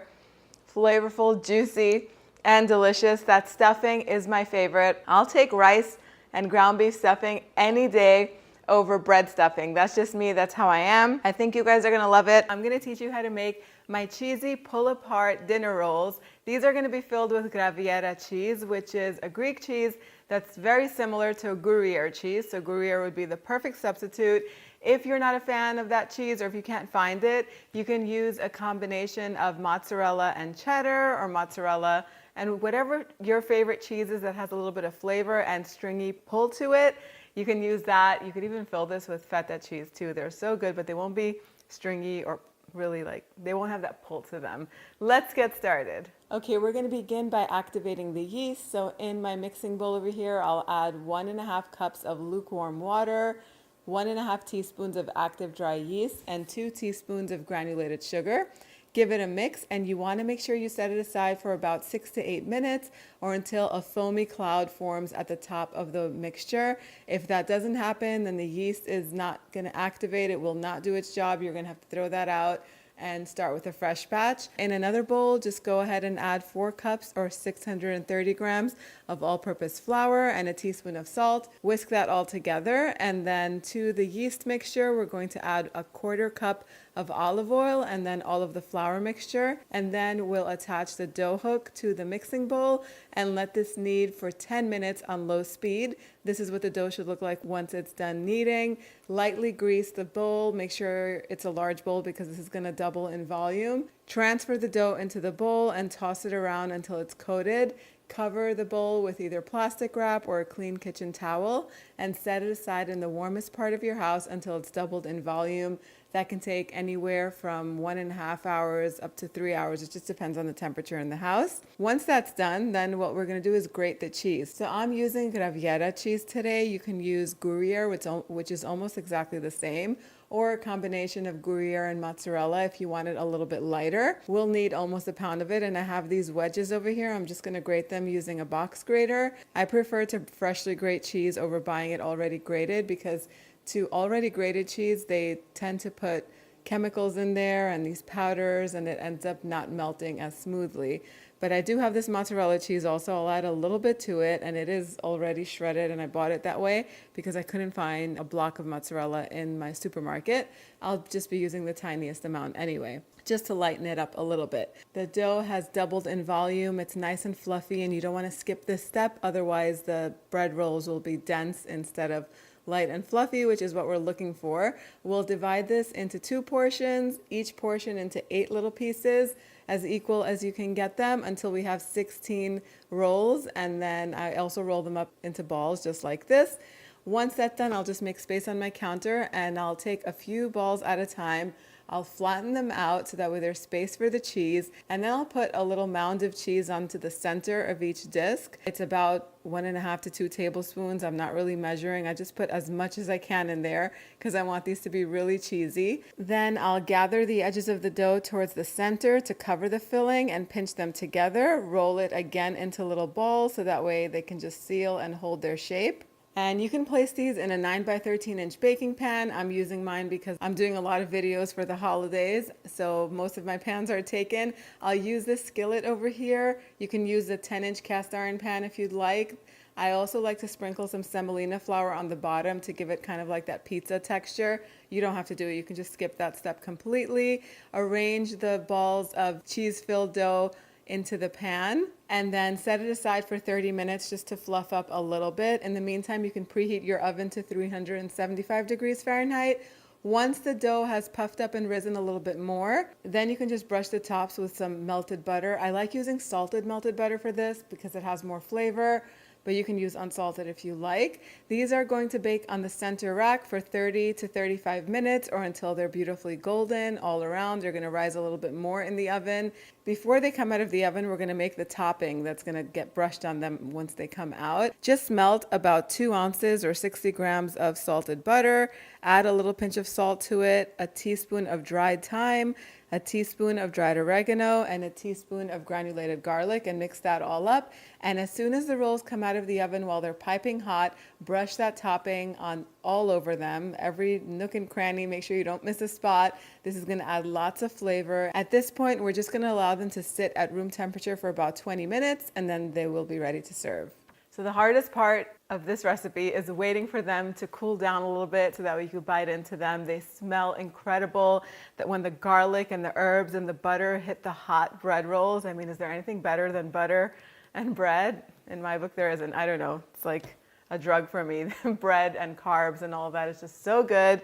flavorful, juicy, and delicious. That stuffing is my favorite. I'll take rice and ground beef stuffing any day over bread stuffing. That's just me, that's how I am. I think you guys are gonna love it. I'm gonna teach you how to make my cheesy pull-apart dinner rolls. These are gonna be filled with Gruyere cheese, which is a Greek cheese that's very similar to Gruyere cheese. So Gruyere would be the perfect substitute. If you're not a fan of that cheese, or if you can't find it, you can use a combination of mozzarella and cheddar, or mozzarella and whatever your favorite cheese is that has a little bit of flavor and stringy pull to it. You can use that. You could even fill this with feta cheese too. They're so good, but they won't be stringy or really they won't have that pull to them. Let's get started. Okay, we're gonna begin by activating the yeast. So in my mixing bowl over here, I'll add 1.5 cups of lukewarm water, 1.5 teaspoons of active dry yeast, and 2 teaspoons of granulated sugar. Give it a mix, and you want to make sure you set it aside for about 6 to 8 minutes or until a foamy cloud forms at the top of the mixture. If that doesn't happen, then the yeast is not going to activate. It will not do its job. You're going to have to throw that out and start with a fresh batch. In another bowl, just go ahead and add 4 cups or 630 grams of all-purpose flour and a teaspoon of salt. Whisk that all together, and then to the yeast mixture, we're going to add a 1/4 cup of olive oil and then all of the flour mixture, and then we'll attach the dough hook to the mixing bowl and let this knead for 10 minutes on low speed. This is what the dough should look like once it's done kneading. Lightly grease the bowl. Make sure it's a large bowl because this is going to double in volume. Transfer the dough into the bowl and toss it around until it's coated. Cover the bowl with either plastic wrap or a clean kitchen towel and set it aside in the warmest part of your house until it's doubled in volume. That can take anywhere from 1.5 hours up to 3 hours. It just depends on the temperature in the house. Once that's done, then what we're going to do is grate the cheese. So I'm using Graviera cheese today. You can use Gruyere, which is almost exactly the same, or a combination of Gruyere and mozzarella if you want it a little bit lighter. We'll need almost a pound of it, and I have these wedges over here. I'm just going to grate them using a box grater. I prefer to freshly grate cheese over buying it already grated because to already grated cheese, they tend to put chemicals in there and these powders, and it ends up not melting as smoothly. But I do have this mozzarella cheese also. I'll add a little bit to it, and it is already shredded, and I bought it that way because I couldn't find a block of mozzarella in my supermarket. I'll just be using the tiniest amount anyway, just to lighten it up a little bit. The dough has doubled in volume. It's nice and fluffy, and you don't want to skip this step. Otherwise, the bread rolls will be dense instead of light and fluffy, which is what we're looking for. We'll divide this into 2 portions, each portion into 8 little pieces, as equal as you can get them until we have 16 rolls. And then I also roll them up into balls just like this. Once that's done, I'll just make space on my counter and I'll take a few balls at a time. I'll flatten them out so that way there's space for the cheese, and then I'll put a little mound of cheese onto the center of each disc. It's about 1.5 to 2 tablespoons. I'm not really measuring. I just put as much as I can in there because I want these to be really cheesy. Then I'll gather the edges of the dough towards the center to cover the filling and pinch them together. Roll it again into little balls so that way they can just seal and hold their shape. And you can place these in a 9 by 13 inch baking pan. I'm using mine because I'm doing a lot of videos for the holidays, so most of my pans are taken. I'll use this skillet over here. You can use a 10-inch cast iron pan if you'd like. I also like to sprinkle some semolina flour on the bottom to give it kind of like that pizza texture. You don't have to do it. You can just skip that step completely. Arrange the balls of cheese-filled dough into the pan and then set it aside for 30 minutes just to fluff up a little bit. In the meantime, you can preheat your oven to 375 degrees Fahrenheit. Once the dough has puffed up and risen a little bit more, then you can just brush the tops with some melted butter. I like using salted melted butter for this because it has more flavor, but you can use unsalted if you like. These are going to bake on the center rack for 30 to 35 minutes or until they're beautifully golden all around. They're gonna rise a little bit more in the oven. Before they come out of the oven, we're gonna make the topping that's gonna get brushed on them once they come out. Just melt about 2 ounces or 60 grams of salted butter, add a little pinch of salt to it, a teaspoon of dried thyme, a teaspoon of dried oregano, and a teaspoon of granulated garlic, and mix that all up. And as soon as the rolls come out of the oven while they're piping hot, brush that topping on all over them, every nook and cranny. Make sure you don't miss a spot. This is gonna add lots of flavor. At this point, we're just gonna allow them to sit at room temperature for about 20 minutes, and then they will be ready to serve. So the hardest part of this recipe is waiting for them to cool down a little bit so that way you can bite into them. They smell incredible. That when the garlic and the herbs and the butter hit the hot bread rolls, I mean, is there anything better than butter and bread? In my book, there isn't. I don't know. It's like a drug for me. Bread and carbs and all of that is just so good.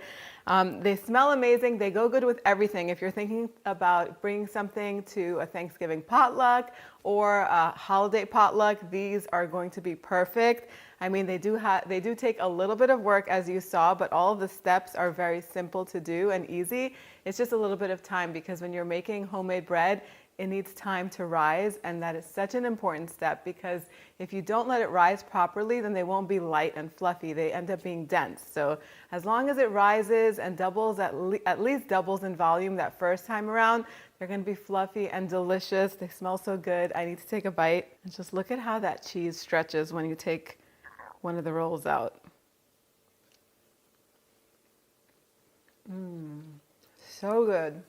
They smell amazing. They go good with everything. If you're thinking about bringing something to a Thanksgiving potluck or a holiday potluck, these are going to be perfect. I mean, they do take a little bit of work, as you saw, but all of the steps are very simple to do and easy. It's just a little bit of time because when you're making homemade bread, it needs time to rise, and that is such an important step because if you don't let it rise properly, then they won't be light and fluffy. They end up being dense. So as long as it rises and doubles, at least doubles in volume that first time around, they're gonna be fluffy and delicious. They smell so good. I need to take a bite. And just look at how that cheese stretches when you take one of the rolls out. So good.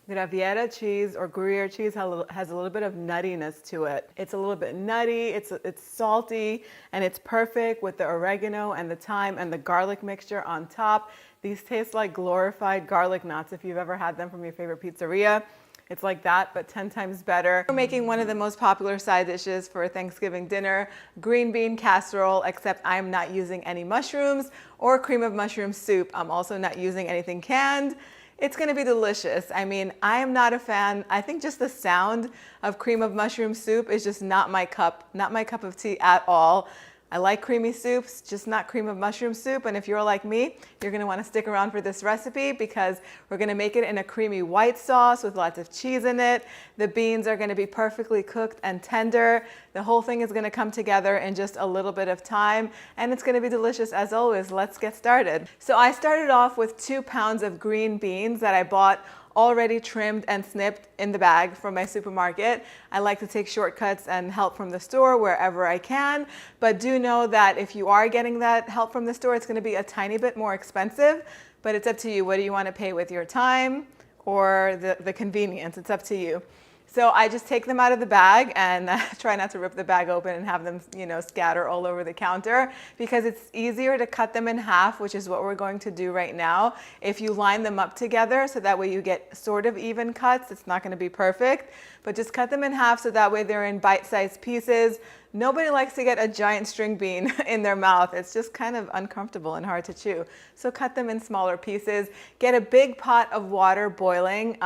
Graviera cheese or Gruyere cheese has a little bit of nuttiness to it. It's a little bit nutty, it's salty, and it's perfect with the oregano and the thyme and the garlic mixture on top. These taste like glorified garlic knots if you've ever had them from your favorite pizzeria. It's like that, but 10 times better. We're making one of the most popular side dishes for Thanksgiving dinner, green bean casserole, except I'm not using any mushrooms or cream of mushroom soup. I'm also not using anything canned. It's gonna be delicious. I mean, I am not a fan. I think just the sound of cream of mushroom soup is just not my cup of tea at all. I like creamy soups, just not cream of mushroom soup. And if you're like me, you're gonna wanna stick around for this recipe because we're gonna make it in a creamy white sauce with lots of cheese in it. The beans are gonna be perfectly cooked and tender. The whole thing is gonna come together in just a little bit of time, and it's gonna be delicious as always. Let's get started. So I started off with 2 pounds of green beans that I bought already trimmed and snipped in the bag from my supermarket. I like to take shortcuts and help from the store wherever I can, but do know that if you are getting that help from the store, it's gonna be a tiny bit more expensive, but it's up to you. What do you wanna pay with your time or the convenience? It's up to you. So I just take them out of the bag and try not to rip the bag open and have them, scatter all over the counter because it's easier to cut them in half, which is what we're going to do right now. If you line them up together, so that way you get sort of even cuts. It's not going to be perfect, but just cut them in half so that way they're in bite-sized pieces. Nobody likes to get a giant string bean in their mouth. It's just kind of uncomfortable and hard to chew. So cut them in smaller pieces. Get a big pot of water boiling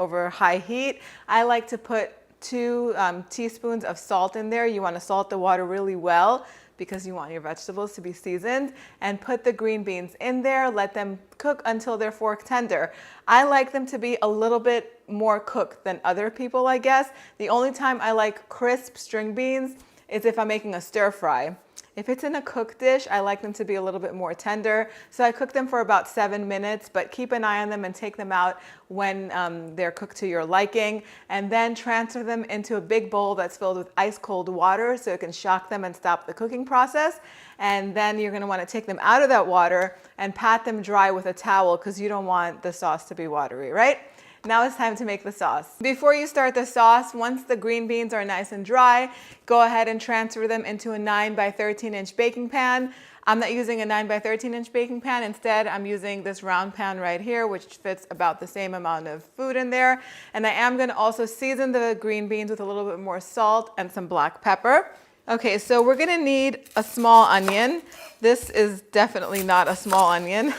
over high heat. I like to put 2 teaspoons of salt in there. You want to salt the water really well because you want your vegetables to be seasoned, and put the green beans in there. Let them cook until they're fork tender. I like them to be a little bit more cooked than other people, I guess. The only time I like crisp string beans is if I'm making a stir fry. If it's in a cooked dish, I like them to be a little bit more tender. So I cook them for about 7 minutes, but keep an eye on them and take them out when they're cooked to your liking. And then transfer them into a big bowl that's filled with ice cold water so it can shock them and stop the cooking process. And then you're gonna wanna take them out of that water and pat them dry with a towel because you don't want the sauce to be watery, right? Now it's time to make the sauce. Before you start the sauce, once the green beans are nice and dry, go ahead and transfer them into a 9 by 13 inch baking pan. I'm not using a 9 by 13 inch baking pan. Instead, I'm using this round pan right here, which fits about the same amount of food in there. And I am gonna also season the green beans with a little bit more salt and some black pepper. Okay, so we're gonna need a small onion. This is definitely not a small onion,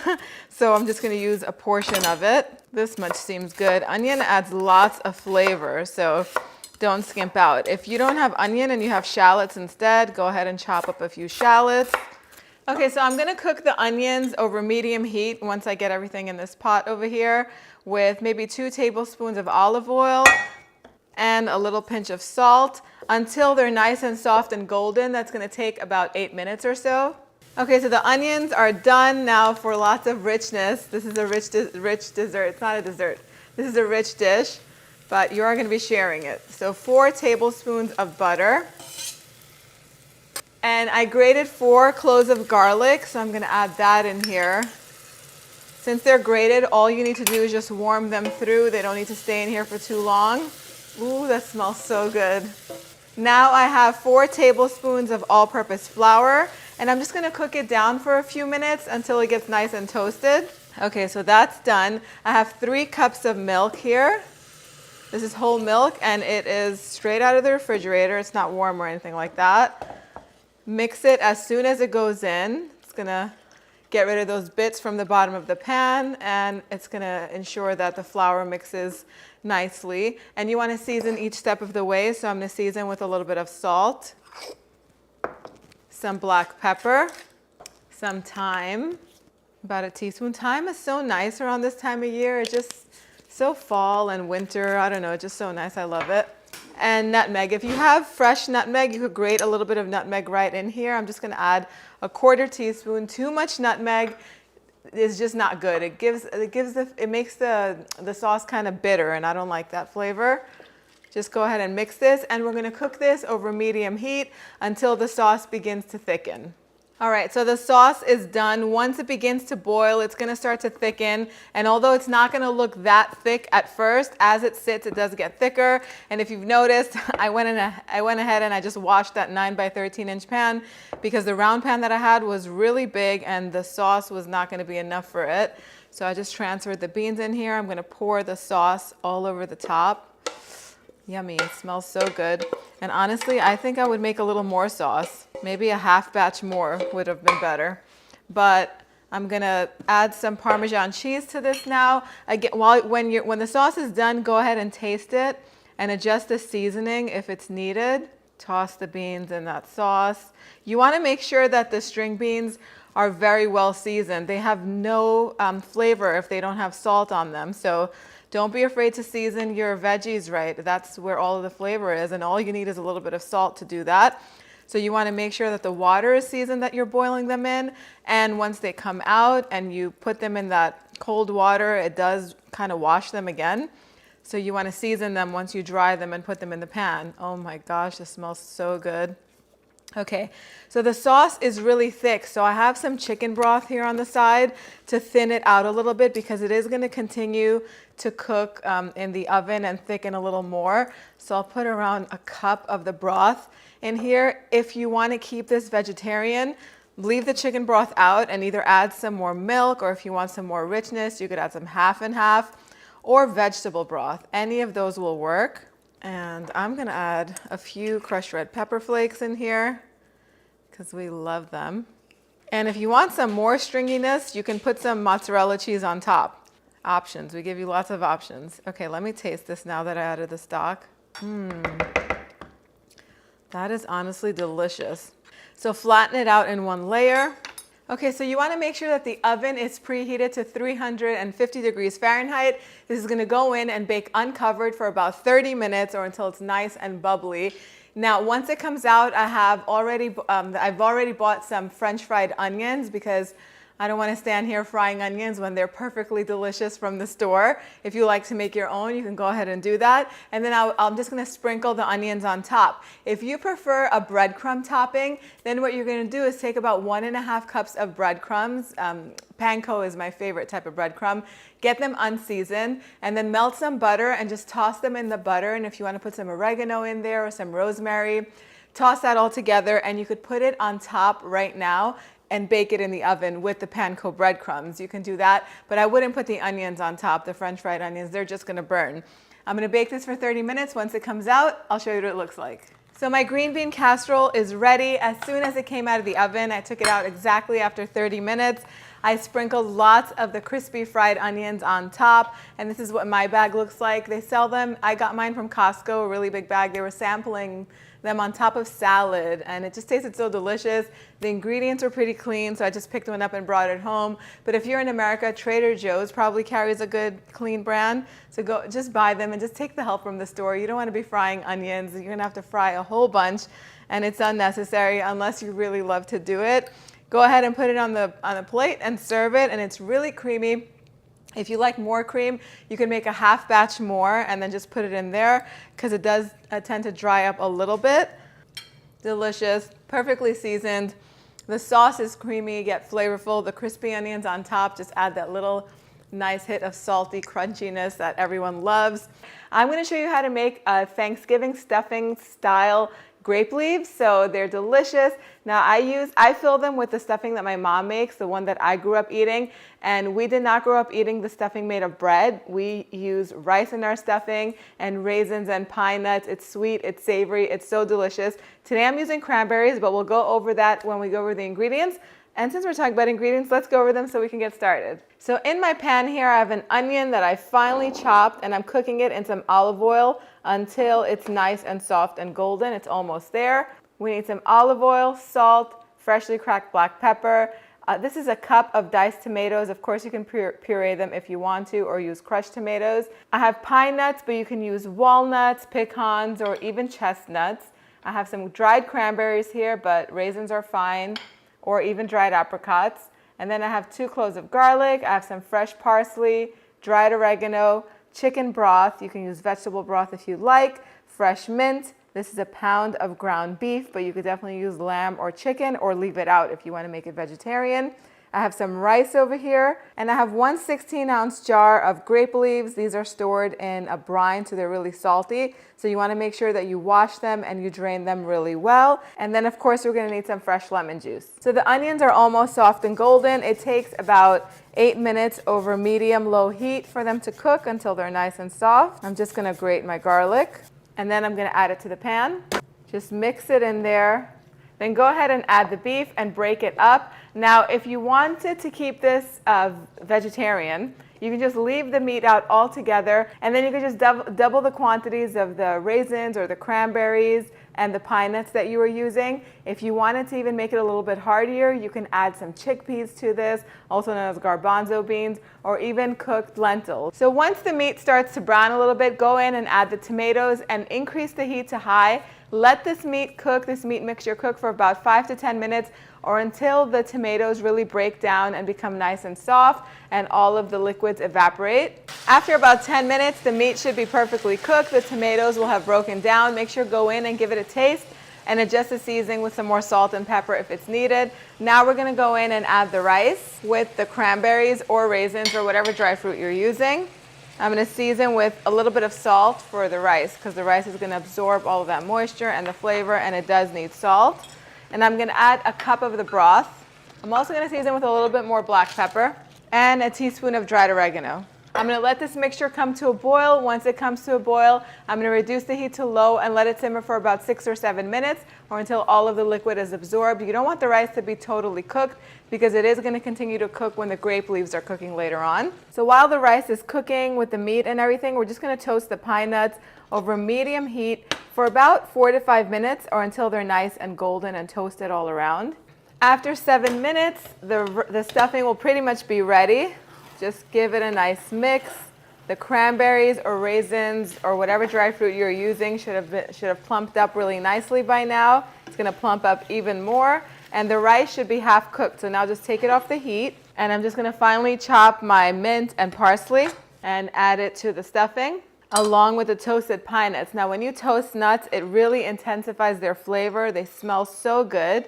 so I'm just gonna use a portion of it. This much seems good. Onion adds lots of flavor, so don't skimp out. If you don't have onion and you have shallots instead, go ahead and chop up a few shallots. Okay, so I'm gonna cook the onions over medium heat once I get everything in this pot over here with maybe 2 tablespoons of olive oil and a little pinch of salt until they're nice and soft and golden. That's gonna take about 8 minutes or so. Okay, so the onions are done. Now for lots of richness. This is a rich dessert. It's not a dessert. This is a rich dish, but you are gonna be sharing it. So 4 tablespoons of butter. And I grated 4 cloves of garlic, so I'm gonna add that in here. Since they're grated, all you need to do is just warm them through. They don't need to stay in here for too long. Ooh, that smells so good. Now I have 4 tablespoons of all-purpose flour, and I'm just gonna cook it down for a few minutes until it gets nice and toasted. Okay, so that's done. I have 3 cups of milk here. This is whole milk, and it is straight out of the refrigerator. It's not warm or anything like that. Mix it as soon as it goes in. It's gonna get rid of those bits from the bottom of the pan, and it's gonna ensure that the flour mixes nicely. And you wanna season each step of the way, so I'm gonna season with a little bit of salt, some black pepper, some thyme, about a teaspoon. Thyme is so nice around this time of year. It's just so fall and winter. I don't know, it's just so nice. I love it. And nutmeg. If you have fresh nutmeg, you could grate a little bit of nutmeg right in here. I'm just gonna add a 1/4 teaspoon. Too much nutmeg is just not good. It makes the sauce kind of bitter, and I don't like that flavor. Just go ahead and mix this, and we're gonna cook this over medium heat until the sauce begins to thicken. All right, so the sauce is done. Once it begins to boil, it's gonna start to thicken. And although it's not gonna look that thick at first, as it sits, it does get thicker. And if you've noticed, I went ahead and I just washed that 9 by 13 inch pan because the round pan that I had was really big and the sauce was not gonna be enough for it. So I just transferred the beans in here. I'm gonna pour the sauce all over the top. Yummy, it smells so good. And honestly, I think I would make a little more sauce. Maybe a half batch more would have been better. But I'm gonna add some Parmesan cheese to this now. Again, when the sauce is done, go ahead and taste it and adjust the seasoning if it's needed. Toss the beans in that sauce. You wanna make sure that the string beans are very well seasoned. They have no flavor if they don't have salt on them. So don't be afraid to season your veggies right. That's where all of the flavor is, and all you need is a little bit of salt to do that. So you want to make sure that the water is seasoned that you're boiling them in, and once they come out and you put them in that cold water, it does kind of wash them again. So you want to season them once you dry them and put them in the pan. Oh my gosh, this smells so good. Okay, so the sauce is really thick, so I have some chicken broth here on the side to thin it out a little bit because it is going to continue to cook in the oven and thicken a little more. So I'll put around a cup of the broth in here. If you want to keep this vegetarian, leave the chicken broth out and either add some more milk, or if you want some more richness, you could add some half and half, or vegetable broth. Any of those will work. And I'm gonna add a few crushed red pepper flakes in here because we love them. And if you want some more stringiness, you can put some mozzarella cheese on top. Options, we give you lots of options. Okay, let me taste this now that I added the stock. That is honestly delicious. So flatten it out in one layer. Okay, so you want to make sure that the oven is preheated to 350 degrees Fahrenheit. This is going to go in and bake uncovered for about 30 minutes or until it's nice and bubbly. Now, once it comes out, I've already bought some French fried onions because I don't want to stand here frying onions when they're perfectly delicious from the store. If you like to make your own, you can go ahead and do that. And then I'm just going to sprinkle the onions on top. If you prefer a breadcrumb topping, then what you're going to do is take about 1.5 cups of breadcrumbs. Panko is my favorite type of breadcrumb. Get them unseasoned and then melt some butter and just toss them in the butter. And if you want to put some oregano in there or some rosemary, toss that all together and you could put it on top right now and bake it in the oven with the panko breadcrumbs. You can do that, but I wouldn't put the onions on top, the French fried onions. They're just gonna burn. I'm gonna bake this for 30 minutes. Once it comes out, I'll show you what it looks like. So my green bean casserole is ready. As soon as it came out of the oven, I took it out exactly after 30 minutes. I sprinkled lots of the crispy fried onions on top, and this is what my bag looks like. They sell them, I got mine from Costco, a really big bag. They were sampling them on top of salad, and it just tasted so delicious. The ingredients were pretty clean, so I just picked one up and brought it home. But if you're in America, Trader Joe's probably carries a good, clean brand. So go, just buy them and just take the help from the store. You don't want to be frying onions. You're gonna have to fry a whole bunch, and it's unnecessary unless you really love to do it. Go ahead and put it on the plate and serve it, and it's really creamy. If you like more cream, you can make a half batch more and then just put it in there because it does tend to dry up a little bit. Delicious, perfectly seasoned. The sauce is creamy yet flavorful. The crispy onions on top just add that little nice hit of salty crunchiness that everyone loves. I'm going to show you how to make a Thanksgiving stuffing style grape leaves. So they're delicious. Now I fill them with the stuffing that my mom makes, the one that I grew up eating. And we did not grow up eating the stuffing made of bread. We use rice in our stuffing and raisins and pine nuts. It's sweet, it's savory, it's so delicious. Today I'm using cranberries, but we'll go over that when we go over the ingredients. And since we're talking about ingredients, let's go over them so we can get started. So in my pan here, I have an onion that I finely chopped, and I'm cooking it in some olive oil until it's nice and soft and golden. It's almost there. We need some olive oil, salt, freshly cracked black pepper. This is a cup of diced tomatoes. Of course, you can puree them if you want to, or use crushed tomatoes. I have pine nuts, but you can use walnuts, pecans, or even chestnuts. I have some dried cranberries here, but raisins are fine, or even dried apricots. And then I have 2 cloves of garlic. I have some fresh parsley, dried oregano, chicken broth. You can use vegetable broth if you like, fresh mint, This is a pound of ground beef, but you could definitely use lamb or chicken or leave it out if you want to make it vegetarian. I have some rice over here, and I have 1 16-ounce jar of grape leaves. These are stored in a brine, so they're really salty. So you want to make sure that you wash them and you drain them really well. And then of course, we're going to need some fresh lemon juice. So the onions are almost soft and golden. It takes about 8 minutes over medium-low heat for them to cook until they're nice and soft. I'm just going to grate my garlic, and then I'm going to add it to the pan. Just mix it in there. Then go ahead and add the beef and break it up. Now, if you wanted to keep this vegetarian, you can just leave the meat out altogether, and then you can just double the quantities of the raisins or the cranberries and the pine nuts that you were using. If you wanted to even make it a little bit heartier, you can add some chickpeas to this, also known as garbanzo beans, or even cooked lentils. So once the meat starts to brown a little bit, go in and add the tomatoes and increase the heat to high. Let this meat cook, this meat mixture cook for about 5 to 10 minutes or until the tomatoes really break down and become nice and soft and all of the liquids evaporate. After about 10 minutes, the meat should be perfectly cooked. The tomatoes will have broken down. Make sure go in and give it a taste and adjust the seasoning with some more salt and pepper if it's needed. Now we're gonna go in and add the rice with the cranberries or raisins or whatever dry fruit you're using. I'm going to season with a little bit of salt for the rice because the rice is going to absorb all of that moisture and the flavor, and it does need salt. And I'm going to add a cup of the broth. I'm also going to season with a little bit more black pepper and a teaspoon of dried oregano. I'm going to let this mixture come to a boil. Once it comes to a boil, I'm going to reduce the heat to low and let it simmer for about 6 or 7 minutes or until all of the liquid is absorbed. You don't want the rice to be totally cooked because it is going to continue to cook when the grape leaves are cooking later on. So while the rice is cooking with the meat and everything, we're just going to toast the pine nuts over medium heat for about 4 to 5 minutes or until they're nice and golden and toasted all around. After 7 minutes, the stuffing will pretty much be ready. Just give it a nice mix. The cranberries or raisins or whatever dry fruit you're using should have plumped up really nicely by now. It's going to plump up even more. And the rice should be half cooked. So now just take it off the heat. And I'm just going to finally chop my mint and parsley and add it to the stuffing along with the toasted pine nuts. Now when you toast nuts, it really intensifies their flavor. They smell so good.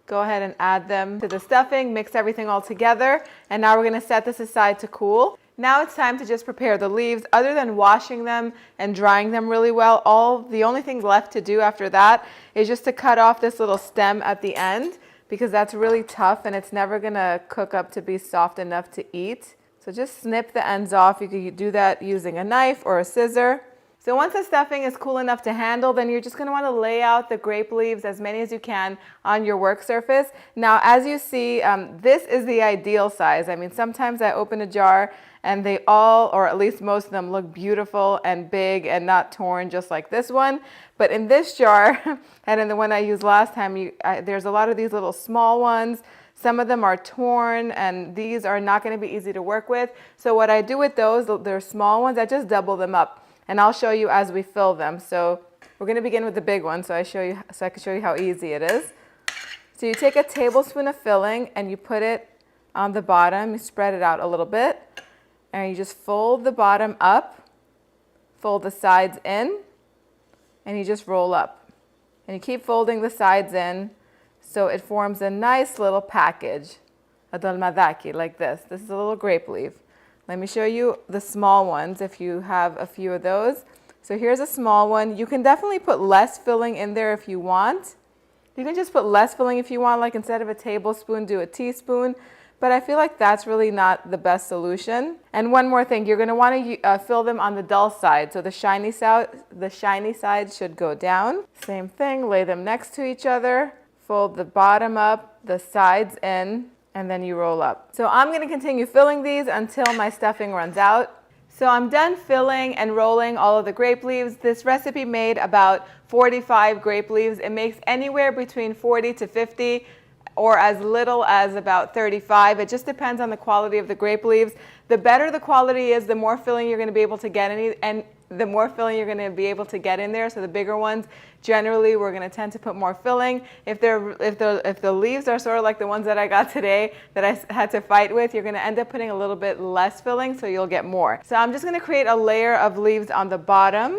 Go ahead and add them to the stuffing, mix everything all together, and now we're going to set this aside to cool. Now it's time to just prepare the leaves. Other than washing them and drying them really well, the only thing left to do after that is just to cut off this little stem at the end because that's really tough and it's never going to cook up to be soft enough to eat. So just snip the ends off. You could do that using a knife or a scissor. So once the stuffing is cool enough to handle, then you're just going to want to lay out the grape leaves, as many as you can, on your work surface. Now, as you see, this is the ideal size. I mean, sometimes I open a jar and they all, or at least most of them, look beautiful and big and not torn just like this one. But in this jar, and in the one I used last time, there's a lot of these little small ones. Some of them are torn, and these are not going to be easy to work with. So what I do with those, they're small ones, I just double them up. And I'll show you as we fill them. So we're going to begin with the big one so I can show you how easy it is. So you take a tablespoon of filling and you put it on the bottom. You spread it out a little bit. And you just fold the bottom up, fold the sides in, and you just roll up. And you keep folding the sides in so it forms a nice little package, a dolmadaki, like this. This is a little grape leaf. Let me show you the small ones if you have a few of those. So here's a small one. You can definitely put less filling in there if you want. You can just put less filling if you want, like instead of a tablespoon, do a teaspoon. But I feel like that's really not the best solution. And one more thing, you're going to want to fill them on the dull side. So the shiny side should go down. Same thing, lay them next to each other. Fold the bottom up, the sides in, and then you roll up. So I'm going to continue filling these until my stuffing runs out. So I'm done filling and rolling all of the grape leaves. This recipe made about 45 grape leaves. It makes anywhere between 40 to 50 or as little as about 35. It just depends on the quality of the grape leaves. The better the quality is, the more filling you're going to be able to get in, and the more filling you're going to be able to get in there. So the bigger ones, generally, we're going to tend to put more filling. If the leaves are sort of like the ones that I got today that I had to fight with, you're going to end up putting a little bit less filling, so you'll get more. So I'm just going to create a layer of leaves on the bottom.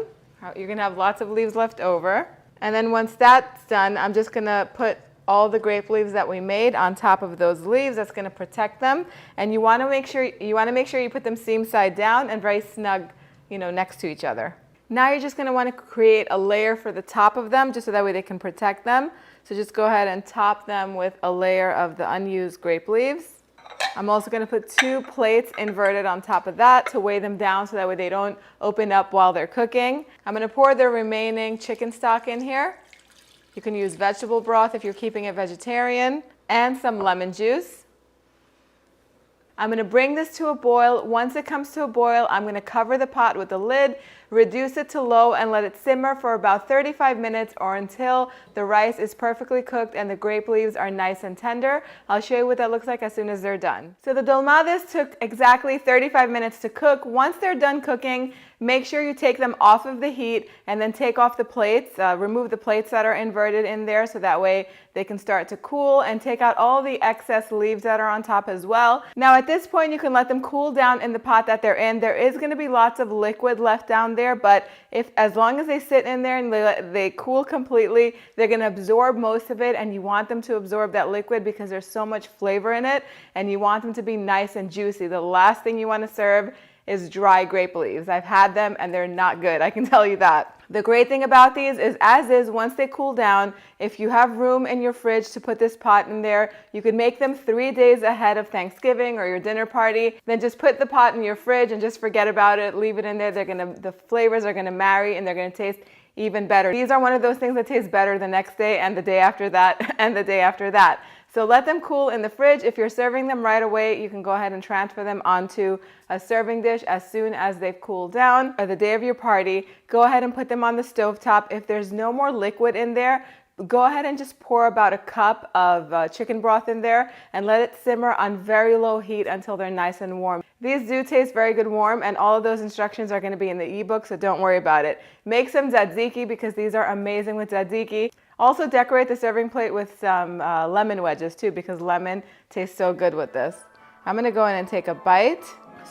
You're going to have lots of leaves left over. And then once that's done, I'm just gonna put all the grape leaves that we made on top of those leaves. That's gonna protect them. And you wanna make sure you put them seam side down and very snug, next to each other. Now you're just gonna wanna create a layer for the top of them just so that way they can protect them. So just go ahead and top them with a layer of the unused grape leaves. I'm also going to put 2 plates inverted on top of that to weigh them down so that way they don't open up while they're cooking. I'm going to pour the remaining chicken stock in here. You can use vegetable broth if you're keeping it vegetarian, and some lemon juice. I'm going to bring this to a boil. Once it comes to a boil, I'm going to cover the pot with the lid, reduce it to low, and let it simmer for about 35 minutes or until the rice is perfectly cooked and the grape leaves are nice and tender. I'll show you what that looks like as soon as they're done. So the dolmades took exactly 35 minutes to cook. Once they're done cooking, make sure you take them off of the heat and then take off the plates, remove the plates that are inverted in there so that way they can start to cool, and take out all the excess leaves that are on top as well. Now at this point you can let them cool down in the pot that they're in. There is going to be lots of liquid left down there, but as long as they sit in there and they cool completely, they're going to absorb most of it, and you want them to absorb that liquid because there's so much flavor in it and you want them to be nice and juicy. The last thing you want to serve is dry grape leaves. I've had them and they're not good, I can tell you that. The great thing about these is once they cool down, if you have room in your fridge to put this pot in there, you could make them 3 days ahead of Thanksgiving or your dinner party. Then just put the pot in your fridge and just forget about it, leave it in there. The flavors are gonna marry and they're gonna taste even better. These are one of those things that taste better the next day and the day after that and the day after that. So let them cool in the fridge. If you're serving them right away, you can go ahead and transfer them onto a serving dish as soon as they've cooled down. Or the day of your party, go ahead and put them on the stovetop. If there's no more liquid in there, go ahead and just pour about a cup of chicken broth in there and let it simmer on very low heat until they're nice and warm. These do taste very good warm, and all of those instructions are going to be in the ebook, so don't worry about it. Make some tzatziki because these are amazing with tzatziki. Also decorate the serving plate with some lemon wedges too, because lemon tastes so good with this. I'm going to go in and take a bite.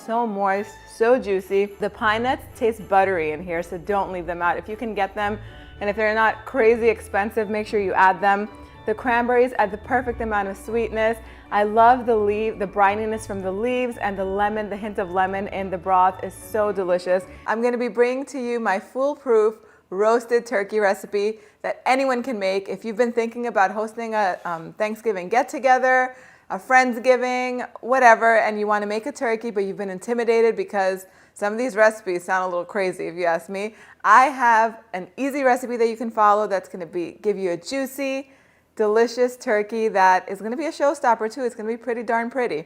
So moist, so juicy. The pine nuts taste buttery in here, so don't leave them out. If you can get them, and if they're not crazy expensive, make sure you add them. The cranberries add the perfect amount of sweetness. I love the brininess from the leaves, and the lemon, the hint of lemon in the broth is so delicious. I'm going to be bringing to you my foolproof roasted turkey recipe that anyone can make. If you've been thinking about hosting a Thanksgiving get-together, a Friendsgiving, whatever, and you want to make a turkey, but you've been intimidated because some of these recipes sound a little crazy if you ask me, I have an easy recipe that you can follow that's going to give you a juicy, delicious turkey that is going to be a showstopper too. It's going to be pretty darn pretty.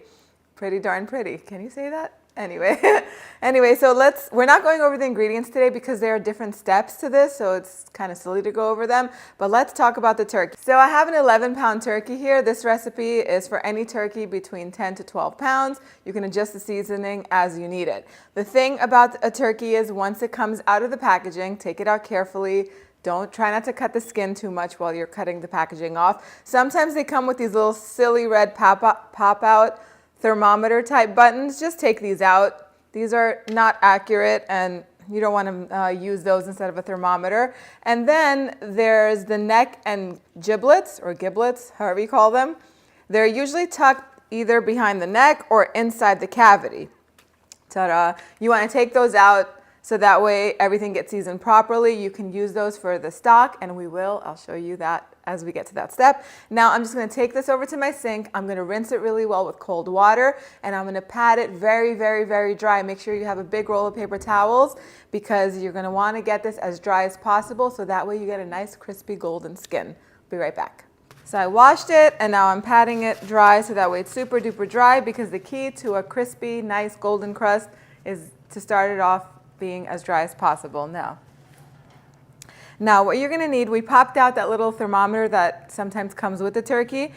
Pretty darn pretty. Can you say that? Anyway, so we're not going over the ingredients today because there are different steps to this, so it's kind of silly to go over them, but let's talk about the turkey. So I have an 11-pound turkey here. This recipe is for any turkey between 10 to 12 pounds. You can adjust the seasoning as you need it. The thing about a turkey is once it comes out of the packaging, take it out carefully. Try not to cut the skin too much while you're cutting the packaging off. Sometimes they come with these little silly red pop-out thermometer type buttons. Just take these out. These are not accurate and you don't want to use those instead of a thermometer. And then there's the neck and giblets, or giblets, however you call them. They're usually tucked either behind the neck or inside the cavity. Ta-da! You want to take those out so that way everything gets seasoned properly. You can use those for the stock, and I'll show you that as we get to that step. Now I'm just going to take this over to my sink. I'm going to rinse it really well with cold water, and I'm going to pat it very, very, very dry. Make sure you have a big roll of paper towels because you're going to want to get this as dry as possible so that way you get a nice crispy golden skin. Be right back. So I washed it and now I'm patting it dry so that way it's super duper dry, because the key to a crispy, nice golden crust is to start it off being as dry as possible. Now what you're going to need, we popped out that little thermometer that sometimes comes with the turkey.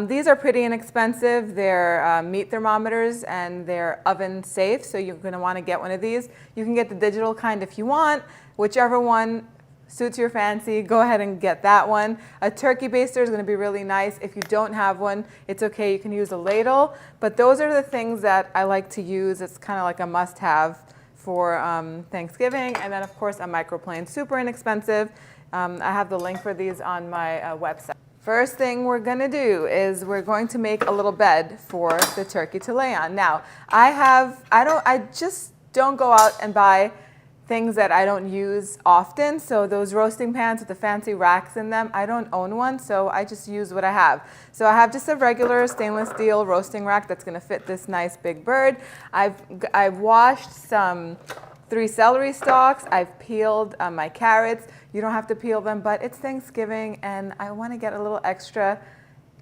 These are pretty inexpensive. They're meat thermometers and they're oven safe, so you're going to want to get one of these. You can get the digital kind if you want. Whichever one suits your fancy, go ahead and get that one. A turkey baster is going to be really nice. If you don't have one, it's okay. You can use a ladle. But those are the things that I like to use. It's kind of like a must-have for Thanksgiving. And then of course a microplane, super inexpensive. I have the link for these on my website. First thing we're gonna do is we're going to make a little bed for the turkey to lay on. Now, I just don't go out and buy things that I don't use often. So those roasting pans with the fancy racks in them, I don't own one, so I just use what I have. So I have just a regular stainless steel roasting rack that's gonna fit this nice big bird. I've washed some 3 celery stalks. I've peeled my carrots. You don't have to peel them, but it's Thanksgiving and I want to get a little extra,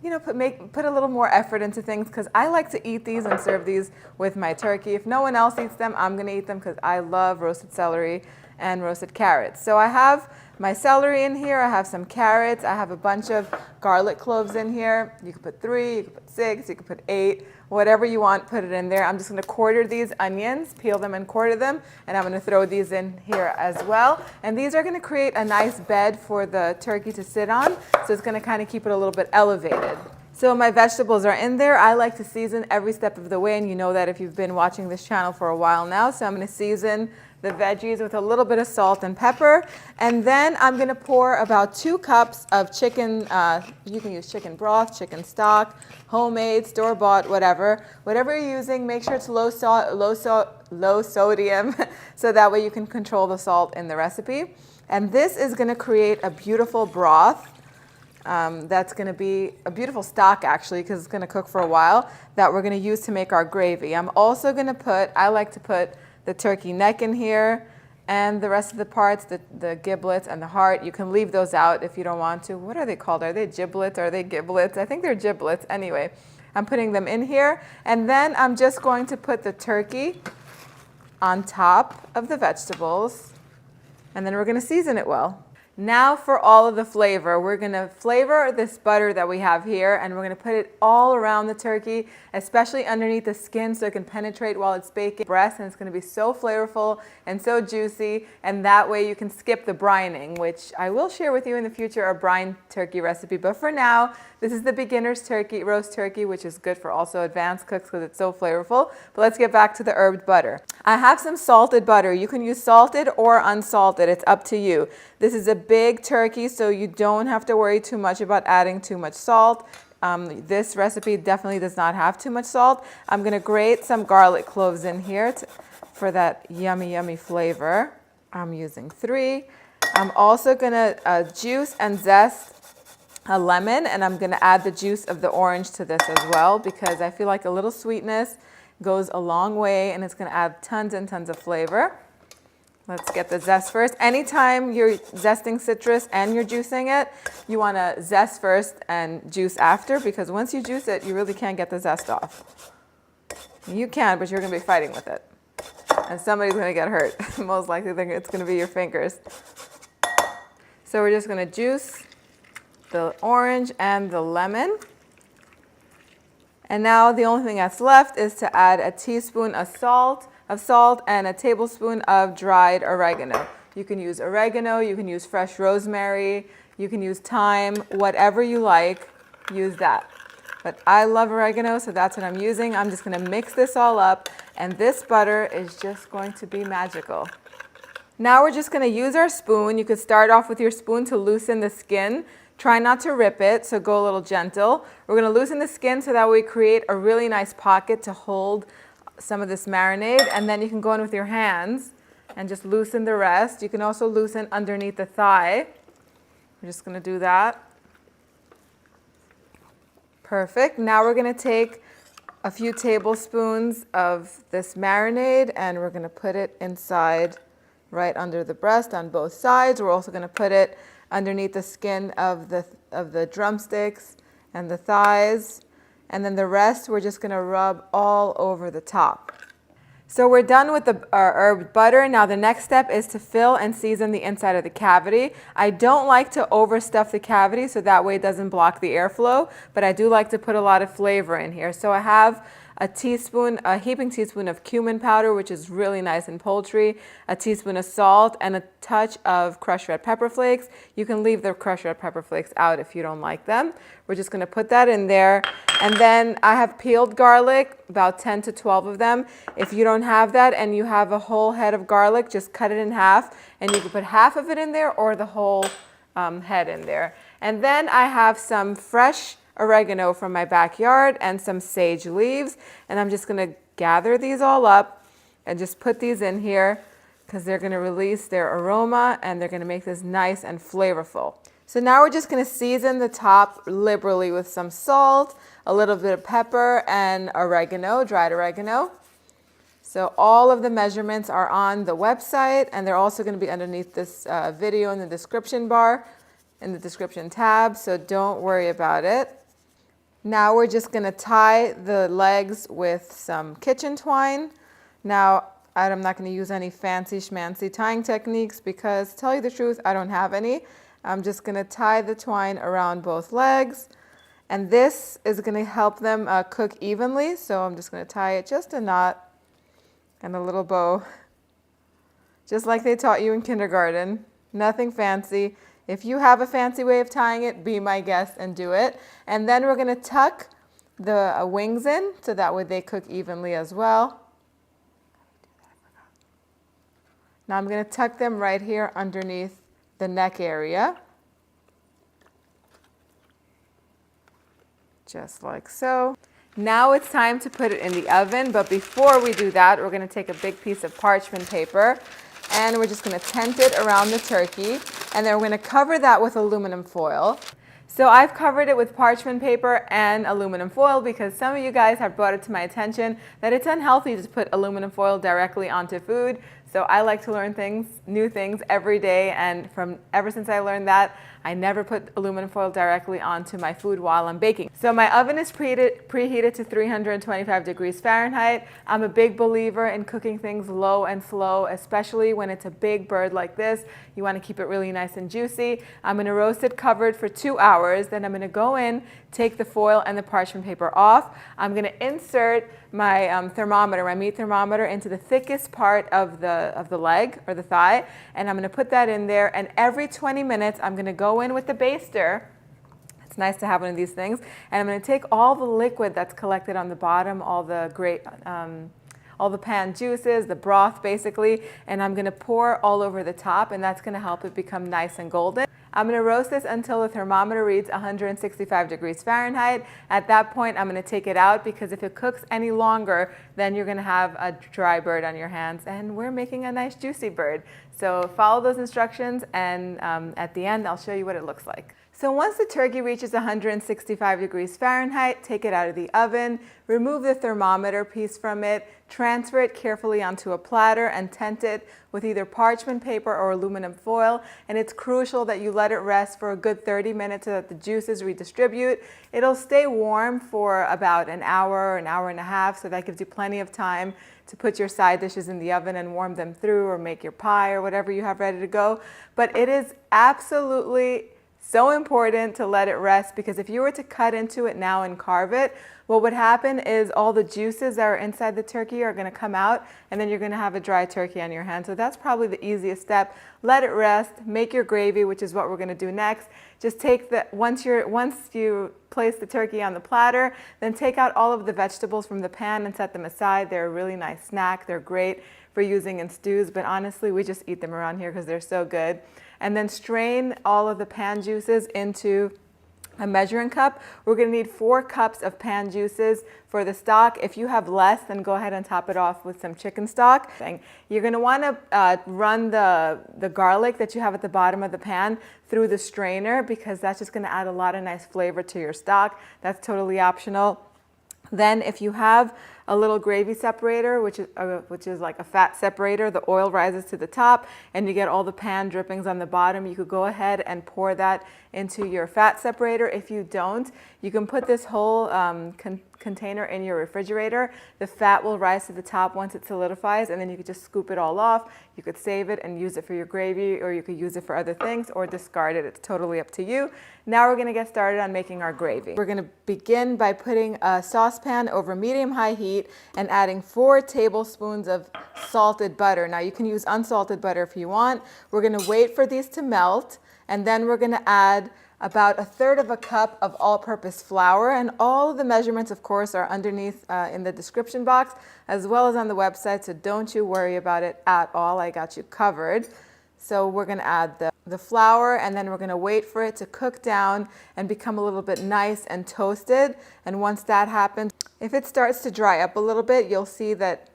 you know, put a little more effort into things because I like to eat these and serve these with my turkey. If no one else eats them, I'm going to eat them because I love roasted celery and roasted carrots. So I have my celery in here. I have some carrots. I have a bunch of garlic cloves in here. You can put 3, you can put 6, you can put 8. Whatever you want, put it in there. I'm just going to quarter these onions, peel them and quarter them, and I'm going to throw these in here as well. And these are going to create a nice bed for the turkey to sit on, so it's going to kind of keep it a little bit elevated. So my vegetables are in there. I like to season every step of the way, and you know that if you've been watching this channel for a while now. So I'm going to season the veggies with a little bit of salt and pepper. And then I'm going to pour about 2 cups of chicken. You can use chicken broth, chicken stock, homemade, store-bought, whatever. Whatever you're using, make sure it's low sodium so that way you can control the salt in the recipe. And this is going to create a beautiful broth. That's going to be a beautiful stock actually because it's going to cook for a while that we're going to use to make our gravy. I'm also going to I like to put the turkey neck in here and the rest of the parts, the giblets and the heart. You can leave those out if you don't want to. What are they called? Are they giblets? Are they giblets? I think they're giblets. Anyway, I'm putting them in here. And then I'm just going to put the turkey on top of the vegetables. And then we're going to season it well. Now for all of the flavor, we're going to flavor this butter that we have here, and we're going to put it all around the turkey, especially underneath the skin so it can penetrate while it's baking breast, and it's going to be so flavorful and so juicy, and that way you can skip the brining, which I will share with you in the future, a brine turkey recipe. But for now, this is the beginner's turkey, roast turkey, which is good for also advanced cooks because it's so flavorful. But let's get back to the herbed butter. I have some salted butter. You can use salted or unsalted. It's up to you. This is a big turkey, so you don't have to worry too much about adding too much salt. This recipe definitely does not have too much salt. I'm going to grate some garlic cloves in here for that yummy, yummy flavor. I'm using 3. I'm also going to juice and zest a lemon, and I'm going to add the juice of the orange to this as well because I feel like a little sweetness goes a long way and it's going to add tons and tons of flavor. Let's get the zest first. Anytime you're zesting citrus and you're juicing it, you want to zest first and juice after because once you juice it, you really can't get the zest off. You can, but you're going to be fighting with it. And somebody's going to get hurt. Most likely it's going to be your fingers. So we're just going to juice the orange and the lemon. And now the only thing that's left is to add a teaspoon of salt and a tablespoon of dried oregano. You can use oregano, you can use fresh rosemary, you can use thyme, whatever you like, use that. But I love oregano, so that's what I'm using. I'm just going to mix this all up, and this butter is just going to be magical. Now we're just going to use our spoon. You could start off with your spoon to loosen the skin. Try not to rip it, so go a little gentle. We're going to loosen the skin so that we create a really nice pocket to hold some of this marinade, and then you can go in with your hands and just loosen the rest. You can also loosen underneath the thigh. We're just going to do that. Perfect. Now we're going to take a few tablespoons of this marinade and we're going to put it inside right under the breast on both sides. We're also going to put it underneath the skin of the drumsticks and the thighs. And then the rest we're just going to rub all over the top. So we're done with our herb butter. Now the next step is to fill and season the inside of the cavity. I don't like to overstuff the cavity so that way it doesn't block the airflow, but I do like to put a lot of flavor in here. So I have a heaping teaspoon of cumin powder, which is really nice in poultry, a teaspoon of salt, and a touch of crushed red pepper flakes. You can leave the crushed red pepper flakes out if you don't like them. We're just gonna put that in there. And then I have peeled garlic, about 10 to 12 of them. If you don't have that and you have a whole head of garlic, just cut it in half, and you can put half of it in there or the whole head in there. And then I have some fresh oregano from my backyard and some sage leaves, and I'm just gonna gather these all up and just put these in here because they're gonna release their aroma and they're gonna make this nice and flavorful. So now we're just gonna season the top liberally with some salt, a little bit of pepper, and oregano, dried oregano. So all of the measurements are on the website, and they're also gonna be underneath this video in the description bar, in the description tab, so don't worry about it. Now we're just gonna tie the legs with some kitchen twine. Now, I'm not gonna use any fancy schmancy tying techniques because, to tell you the truth, I don't have any. I'm just gonna tie the twine around both legs, and this is gonna help them cook evenly. So I'm just gonna tie it just a knot and a little bow, just like they taught you in kindergarten. Nothing fancy. If you have a fancy way of tying it, be my guest and do it. And then we're gonna tuck the wings in so that way they cook evenly as well. Now I'm gonna tuck them right here underneath the neck area. Just like so. Now it's time to put it in the oven, but before we do that, we're gonna take a big piece of parchment paper and we're just gonna tent it around the turkey, and then we're gonna cover that with aluminum foil. So I've covered it with parchment paper and aluminum foil because some of you guys have brought it to my attention that it's unhealthy to put aluminum foil directly onto food. So I like to learn new things every day, and ever since I learned that, I never put aluminum foil directly onto my food while I'm baking. So my oven is preheated to 325 degrees Fahrenheit. I'm a big believer in cooking things low and slow, especially when it's a big bird like this. You want to keep it really nice and juicy. I'm going to roast it covered for 2 hours. Then I'm going to go in, take the foil and the parchment paper off. I'm going to insert my thermometer, my meat thermometer, into the thickest part of the leg or the thigh, and I'm going to put that in there. And every 20 minutes, I'm going to go in with the baster. It's nice to have one of these things, and I'm going to take all the liquid that's collected on the bottom, all the pan juices, the broth basically, and I'm going to pour all over the top, and that's going to help it become nice and golden. I'm going to roast this until the thermometer reads 165 degrees Fahrenheit. At that point, I'm going to take it out because if it cooks any longer, then you're going to have a dry bird on your hands, and we're making a nice juicy bird. So follow those instructions, and at the end, I'll show you what it looks like. So once the turkey reaches 165 degrees Fahrenheit, take it out of the oven, remove the thermometer piece from it, transfer it carefully onto a platter, and tent it with either parchment paper or aluminum foil. And it's crucial that you let it rest for a good 30 minutes so that the juices redistribute. It'll stay warm for about an hour and a half, so that gives you plenty of time to put your side dishes in the oven and warm them through, or make your pie or whatever you have ready to go. But it is absolutely so important to let it rest, because if you were to cut into it now and carve it, what would happen is all the juices that are inside the turkey are going to come out, and then you're going to have a dry turkey on your hand. So that's probably the easiest step. Let it rest, make your gravy, which is what we're going to do next. Just take once you place the turkey on the platter, then take out all of the vegetables from the pan and set them aside. They're a really nice snack. They're great for using in stews, but honestly, we just eat them around here because they're so good. And then strain all of the pan juices into a measuring cup. We're going to need 4 cups of pan juices for the stock. If you have less, then go ahead and top it off with some chicken stock. You're going to want to run the garlic that you have at the bottom of the pan through the strainer, because that's just going to add a lot of nice flavor to your stock. That's totally optional. Then if you have a little gravy separator, which is like a fat separator. The oil rises to the top and you get all the pan drippings on the bottom. You could go ahead and pour that into your fat separator. If you don't, you can put this whole container in your refrigerator. The fat will rise to the top once it solidifies, and then you could just scoop it all off. You could save it and use it for your gravy, or you could use it for other things or discard it. It's totally up to you. Now we're gonna get started on making our gravy. We're gonna begin by putting a saucepan over medium-high heat and adding 4 tablespoons of salted butter. Now you can use unsalted butter if you want. We're gonna wait for these to melt, and then we're gonna add about 1/3 cup of all-purpose flour, and all of the measurements, of course, are underneath in the description box as well as on the website, so don't you worry about it at all. I got you covered. So we're gonna add the flour, and then we're gonna wait for it to cook down and become a little bit nice and toasted. And once that happens, if it starts to dry up a little bit, you'll see that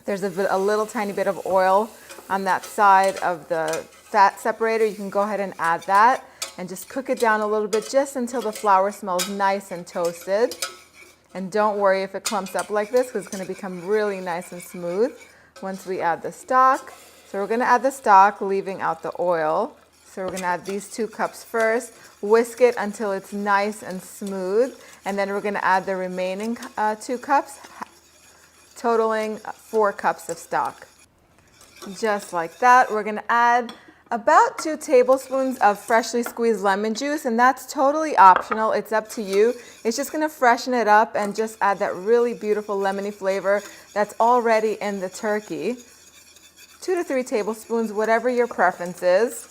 there's a little tiny bit of oil on that side of the fat separator. You can go ahead and add that and just cook it down a little bit just until the flour smells nice and toasted. And don't worry if it clumps up like this, because it's going to become really nice and smooth once we add the stock. So we're going to add the stock, leaving out the oil. So we're going to add these 2 cups first, whisk it until it's nice and smooth, and then we're going to add the remaining 2 cups, totaling 4 cups of stock. Just like that. We're going to add about 2 tablespoons of freshly squeezed lemon juice, and that's totally optional. It's up to you. It's just going to freshen it up and just add that really beautiful lemony flavor that's already in the turkey. 2 to 3 tablespoons, whatever your preference is.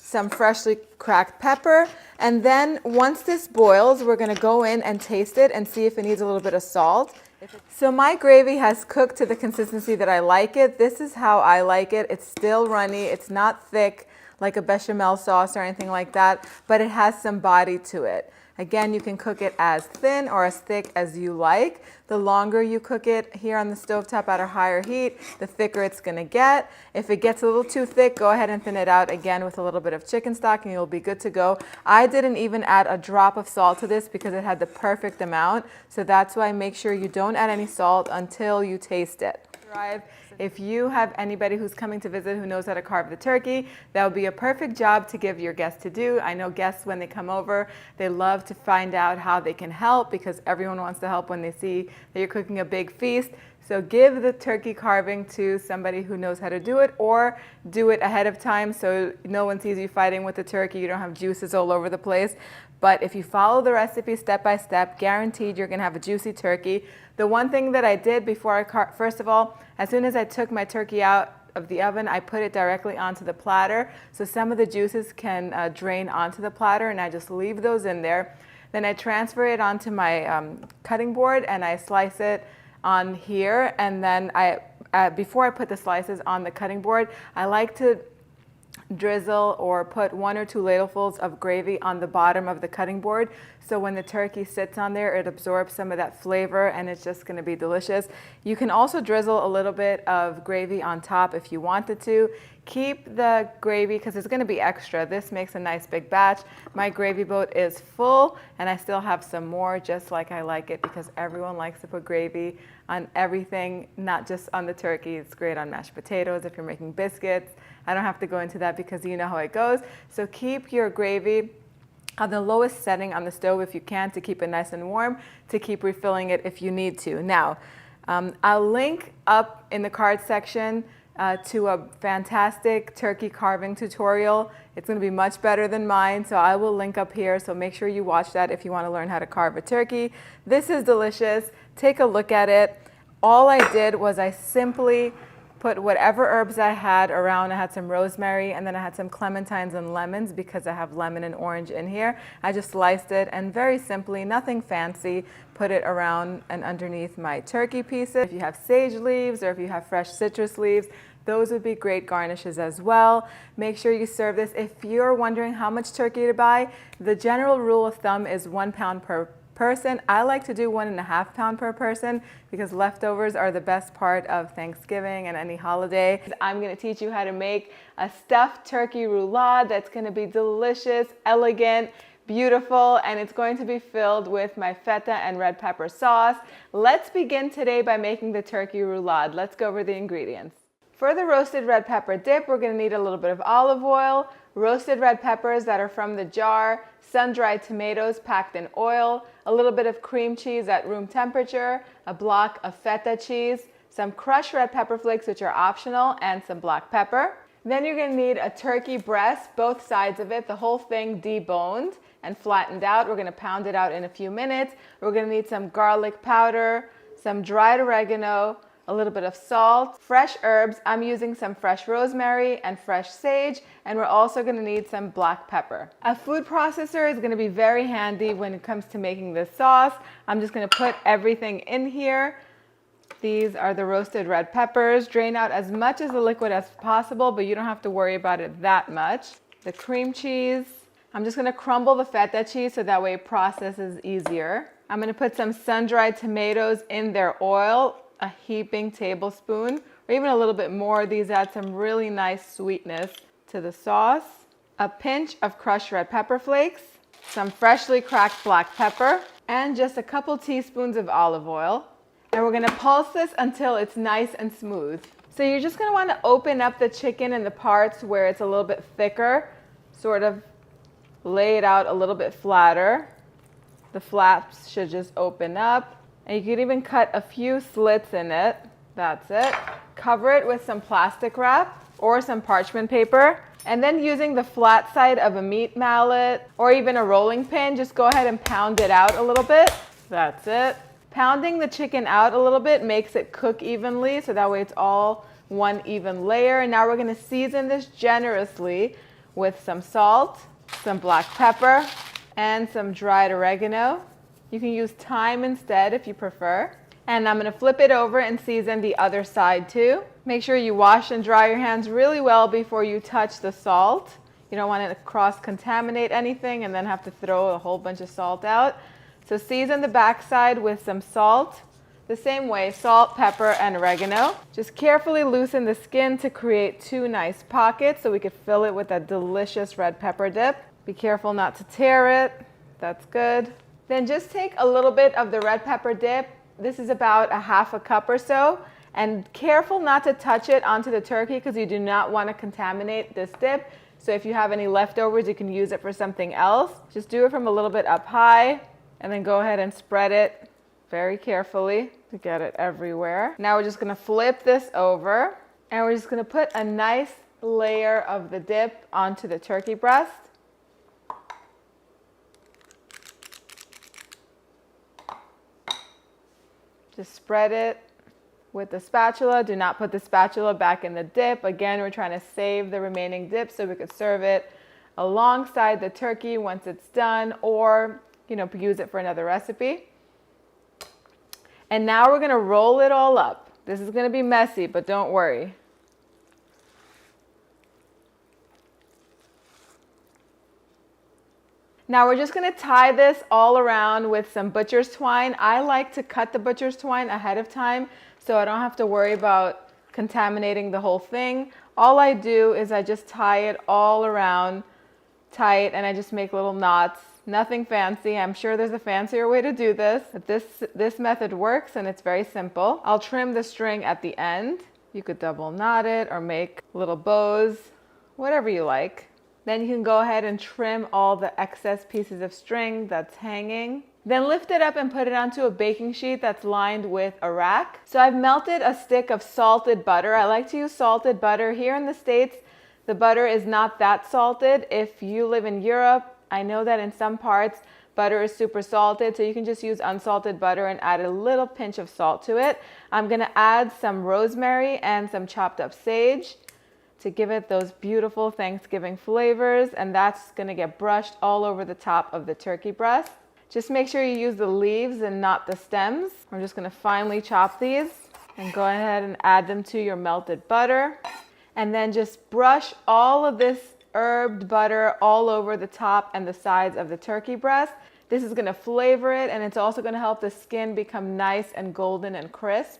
Some freshly cracked pepper, and then once this boils, we're going to go in and taste it and see if it needs a little bit of salt. So my gravy has cooked to the consistency that I like it. This is how I like it. It's still runny. It's not thick like a bechamel sauce or anything like that, but it has some body to it. Again, you can cook it as thin or as thick as you like. The longer you cook it here on the stovetop at a higher heat, the thicker it's going to get. If it gets a little too thick, go ahead and thin it out again with a little bit of chicken stock and you'll be good to go. I didn't even add a drop of salt to this because it had the perfect amount. So that's why make sure you don't add any salt until you taste it. If you have anybody who's coming to visit who knows how to carve the turkey, that would be a perfect job to give your guests to do. I know guests, when they come over, they love to find out how they can help, because everyone wants to help when they see that you're cooking a big feast. So give the turkey carving to somebody who knows how to do it, or do it ahead of time so no one sees you fighting with the turkey. You don't have juices all over the place. But if you follow the recipe step by step, guaranteed you're going to have a juicy turkey. The one thing that I did before first of all, as soon as I took my turkey out of the oven, I put it directly onto the platter. So some of the juices can drain onto the platter, and I just leave those in there. Then I transfer it onto my cutting board and I slice it on here. And then before I put the slices on the cutting board, I like to drizzle or put 1 or 2 ladlefuls of gravy on the bottom of the cutting board, so when the turkey sits on there, it absorbs some of that flavor and it's just going to be delicious. You can also drizzle a little bit of gravy on top if you wanted to. Keep the gravy because it's going to be extra. This makes a nice big batch. My gravy boat is full and I still have some more, just like I like it, because everyone likes to put gravy on everything, not just on the turkey. It's great on mashed potatoes if you're making biscuits. I don't have to go into that because you know how it goes. So keep your gravy on the lowest setting on the stove if you can, to keep it nice and warm, to keep refilling it if you need to. Now, I'll link up in the card section to a fantastic turkey carving tutorial. It's going to be much better than mine, so I will link up here. So make sure you watch that if you want to learn how to carve a turkey. This is delicious. Take a look at it. All I did was I simply put whatever herbs I had around. I had some rosemary, and then I had some clementines and lemons because I have lemon and orange in here. I just sliced it and very simply, nothing fancy, put it around and underneath my turkey pieces. If you have sage leaves or if you have fresh citrus leaves, those would be great garnishes as well. Make sure you serve this. If you're wondering how much turkey to buy, the general rule of thumb is 1 pound per person. I like to do 1.5 pounds per person because leftovers are the best part of Thanksgiving and any holiday. I'm going to teach you how to make a stuffed turkey roulade that's going to be delicious, elegant, beautiful, and it's going to be filled with my feta and red pepper sauce. Let's begin today by making the turkey roulade. Let's go over the ingredients. For the roasted red pepper dip, we're going to need a little bit of olive oil, roasted red peppers that are from the jar, sun-dried tomatoes packed in oil, a little bit of cream cheese at room temperature, a block of feta cheese, some crushed red pepper flakes, which are optional, and some black pepper. Then you're going to need a turkey breast, both sides of it, the whole thing deboned and flattened out. We're going to pound it out in a few minutes. We're going to need some garlic powder, some dried oregano, a little bit of salt, fresh herbs. I'm using some fresh rosemary and fresh sage, and we're also going to need some black pepper. A food processor is going to be very handy when it comes to making this sauce. I'm just going to put everything in here. These are the roasted red peppers. Drain out as much of the liquid as possible, but you don't have to worry about it that much. The cream cheese. I'm just going to crumble the feta cheese so that way it processes easier. I'm going to put some sun-dried tomatoes in their oil, a heaping tablespoon, or even a little bit more. These add some really nice sweetness to the sauce. A pinch of crushed red pepper flakes, some freshly cracked black pepper, and just a couple teaspoons of olive oil. And we're going to pulse this until it's nice and smooth. So you're just going to want to open up the chicken in the parts where it's a little bit thicker, sort of lay it out a little bit flatter. The flaps should just open up. And you could even cut a few slits in it. That's it. Cover it with some plastic wrap or some parchment paper. And then using the flat side of a meat mallet or even a rolling pin, just go ahead and pound it out a little bit. That's it. Pounding the chicken out a little bit makes it cook evenly, so that way it's all one even layer. And now we're going to season this generously with some salt, some black pepper, and some dried oregano. You can use thyme instead if you prefer. And I'm going to flip it over and season the other side too. Make sure you wash and dry your hands really well before you touch the salt. You don't want it to cross-contaminate anything and then have to throw a whole bunch of salt out. So season the backside with some salt. The same way, salt, pepper, and oregano. Just carefully loosen the skin to create two nice pockets so we could fill it with that delicious red pepper dip. Be careful not to tear it. That's good. Then just take a little bit of the red pepper dip. This is about a half a cup or so. And careful not to touch it onto the turkey because you do not want to contaminate this dip. So if you have any leftovers, you can use it for something else. Just do it from a little bit up high. And then go ahead and spread it very carefully to get it everywhere. Now we're just going to flip this over and we're just going to put a nice layer of the dip onto the turkey breast. Just spread it with the spatula. Do not put the spatula back in the dip. Again, we're trying to save the remaining dip so we could serve it alongside the turkey once it's done, or use it for another recipe. And now we're going to roll it all up. This is going to be messy, but don't worry. Now we're just going to tie this all around with some butcher's twine. I like to cut the butcher's twine ahead of time so I don't have to worry about contaminating the whole thing. All I do is I just tie it all around tight and I just make little knots. Nothing fancy. I'm sure there's a fancier way to do this, but this method works and it's very simple. I'll trim the string at the end. You could double knot it or make little bows, whatever you like. Then you can go ahead and trim all the excess pieces of string that's hanging. Then lift it up and put it onto a baking sheet that's lined with a rack. So I've melted a stick of salted butter. I like to use salted butter. Here in the States, the butter is not that salted. If you live in Europe, I know that in some parts butter is super salted, so you can just use unsalted butter and add a little pinch of salt to it. I'm going to add some rosemary and some chopped up sage to give it those beautiful Thanksgiving flavors, and that's going to get brushed all over the top of the turkey breast. Just make sure you use the leaves and not the stems. I'm just going to finely chop these and go ahead and add them to your melted butter. And then just brush all of this herbed butter all over the top and the sides of the turkey breast. This is going to flavor it, and it's also going to help the skin become nice and golden and crisp,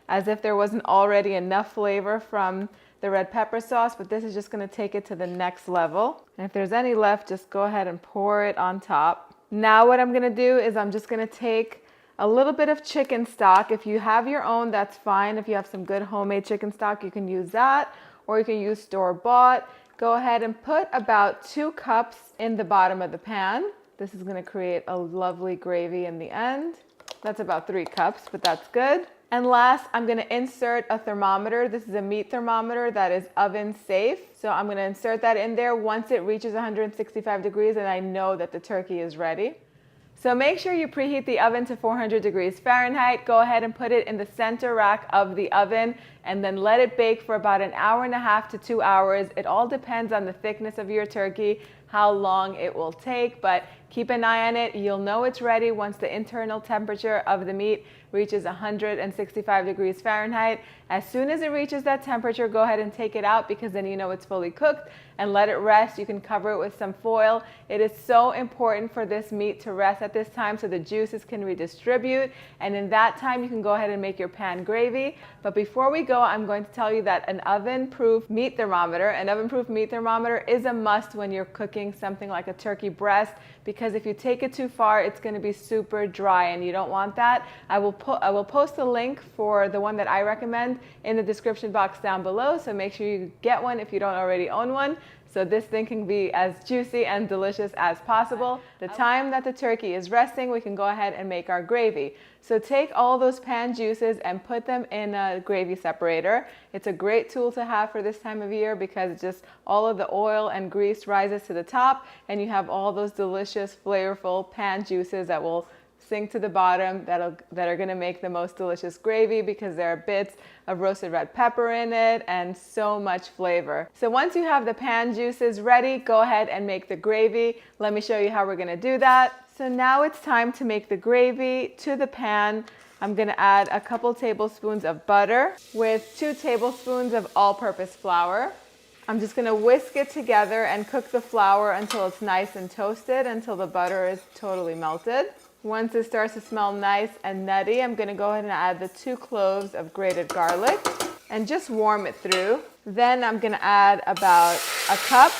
as if there wasn't already enough flavor from the red pepper sauce, but this is just gonna take it to the next level. And if there's any left, just go ahead and pour it on top. Now what I'm gonna do is I'm just gonna take a little bit of chicken stock. If you have your own, that's fine. If you have some good homemade chicken stock, you can use that, or you can use store-bought. Go ahead and put about 2 cups in the bottom of the pan. This is gonna create a lovely gravy in the end. That's about 3 cups, but that's good. And last, I'm gonna insert a thermometer. This is a meat thermometer that is oven safe. So I'm gonna insert that in there once it reaches 165 degrees and I know that the turkey is ready. So make sure you preheat the oven to 400 degrees Fahrenheit. Go ahead and put it in the center rack of the oven and then let it bake for about 1.5 to 2 hours. It all depends on the thickness of your turkey, how long it will take, but keep an eye on it. You'll know it's ready once the internal temperature of the meat reaches 165 degrees Fahrenheit. As soon as it reaches that temperature, go ahead and take it out because then you know it's fully cooked and let it rest. You can cover it with some foil. It is so important for this meat to rest at this time so the juices can redistribute. And in that time, you can go ahead and make your pan gravy. But before we go, I'm going to tell you that an oven-proof meat thermometer is a must when you're cooking something like a turkey breast, because if you take it too far, it's going to be super dry and you don't want that. I will post a link for the one that I recommend in the description box down below, so make sure you get one if you don't already own one, so this thing can be as juicy and delicious as possible. The time that the turkey is resting, we can go ahead and make our gravy. So take all those pan juices and put them in a gravy separator. It's a great tool to have for this time of year because just all of the oil and grease rises to the top and you have all those delicious, flavorful pan juices that will sink to the bottom that are going to make the most delicious gravy because there are bits of roasted red pepper in it and so much flavor. So once you have the pan juices ready, go ahead and make the gravy. Let me show you how we're going to do that. So now it's time to make the gravy. To the pan, I'm going to add a couple tablespoons of butter with 2 tablespoons of all-purpose flour. I'm just going to whisk it together and cook the flour until it's nice and toasted, until the butter is totally melted. Once it starts to smell nice and nutty, I'm going to go ahead and add the 2 cloves of grated garlic and just warm it through. Then I'm going to add about a cup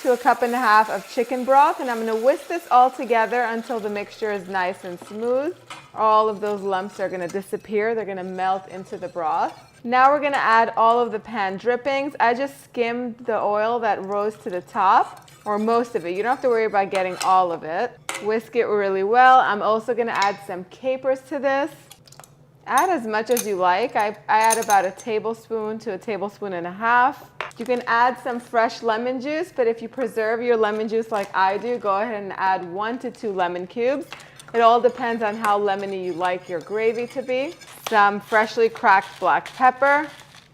to a cup and a half of chicken broth, and I'm going to whisk this all together until the mixture is nice and smooth. All of those lumps are going to disappear. They're going to melt into the broth. Now we're going to add all of the pan drippings. I just skimmed the oil that rose to the top, or most of it. You don't have to worry about getting all of it. Whisk it really well. I'm also going to add some capers to this. Add as much as you like. I add about 1 tablespoon to 1.5 tablespoons. You can add some fresh lemon juice, but if you preserve your lemon juice like I do, go ahead and add 1 to 2 lemon cubes. It all depends on how lemony you like your gravy to be. Some freshly cracked black pepper.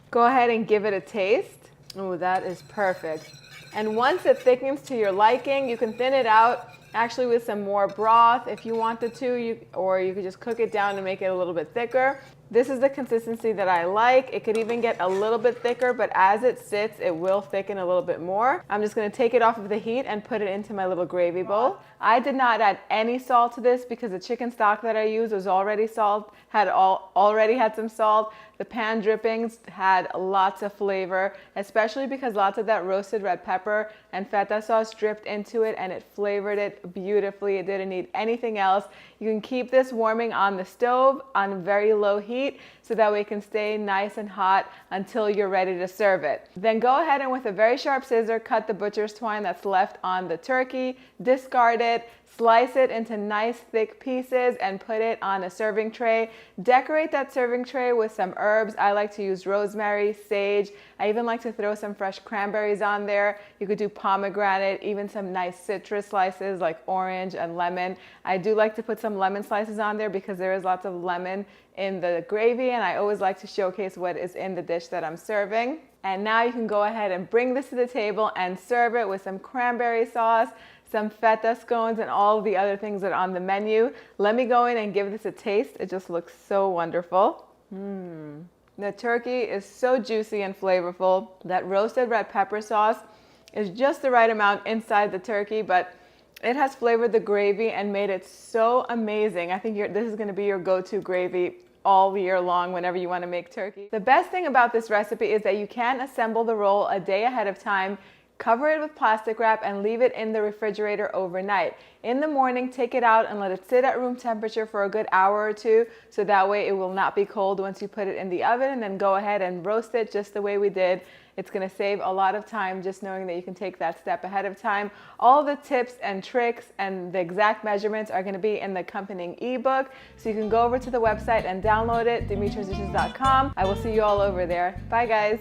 Go ahead and give it a taste. Oh, that is perfect. And once it thickens to your liking, you can thin it out actually with some more broth if you wanted to, or you could just cook it down to make it a little bit thicker. This is the consistency that I like. It could even get a little bit thicker, but as it sits, it will thicken a little bit more. I'm just gonna take it off of the heat and put it into my little gravy bowl. I did not add any salt to this because the chicken stock that I used was already already had some salt. The pan drippings had lots of flavor, especially because lots of that roasted red pepper and feta sauce dripped into it and it flavored it beautifully. It didn't need anything else. You can keep this warming on the stove on very low heat so that way it can stay nice and hot until you're ready to serve it. Then go ahead and with a very sharp scissor, cut the butcher's twine that's left on the turkey, discard it, slice it into nice thick pieces and put it on a serving tray. Decorate that serving tray with some herbs. I like to use rosemary, sage. I even like to throw some fresh cranberries on there. You could do pomegranate, even some nice citrus slices like orange and lemon. I do like to put some lemon slices on there because there is lots of lemon in the gravy, and I always like to showcase what is in the dish that I'm serving. And now you can go ahead and bring this to the table and serve it with some cranberry sauce, some feta scones, and all of the other things that are on the menu. Let me go in and give this a taste. It just looks so wonderful. The turkey is so juicy and flavorful. That roasted red pepper sauce is just the right amount inside the turkey, but it has flavored the gravy and made it so amazing. I think this is going to be your go-to gravy all year long whenever you want to make turkey. The best thing about this recipe is that you can assemble the roll a day ahead of time, cover it with plastic wrap, and leave it in the refrigerator overnight. In the morning, take it out and let it sit at room temperature for a good hour or two, so that way it will not be cold once you put it in the oven, and then go ahead and roast it just the way we did. It's going to save a lot of time just knowing that you can take that step ahead of time. All the tips and tricks and the exact measurements are going to be in the accompanying ebook, so you can go over to the website and download it, dimitrasdishes.com. I will see you all over there. Bye guys.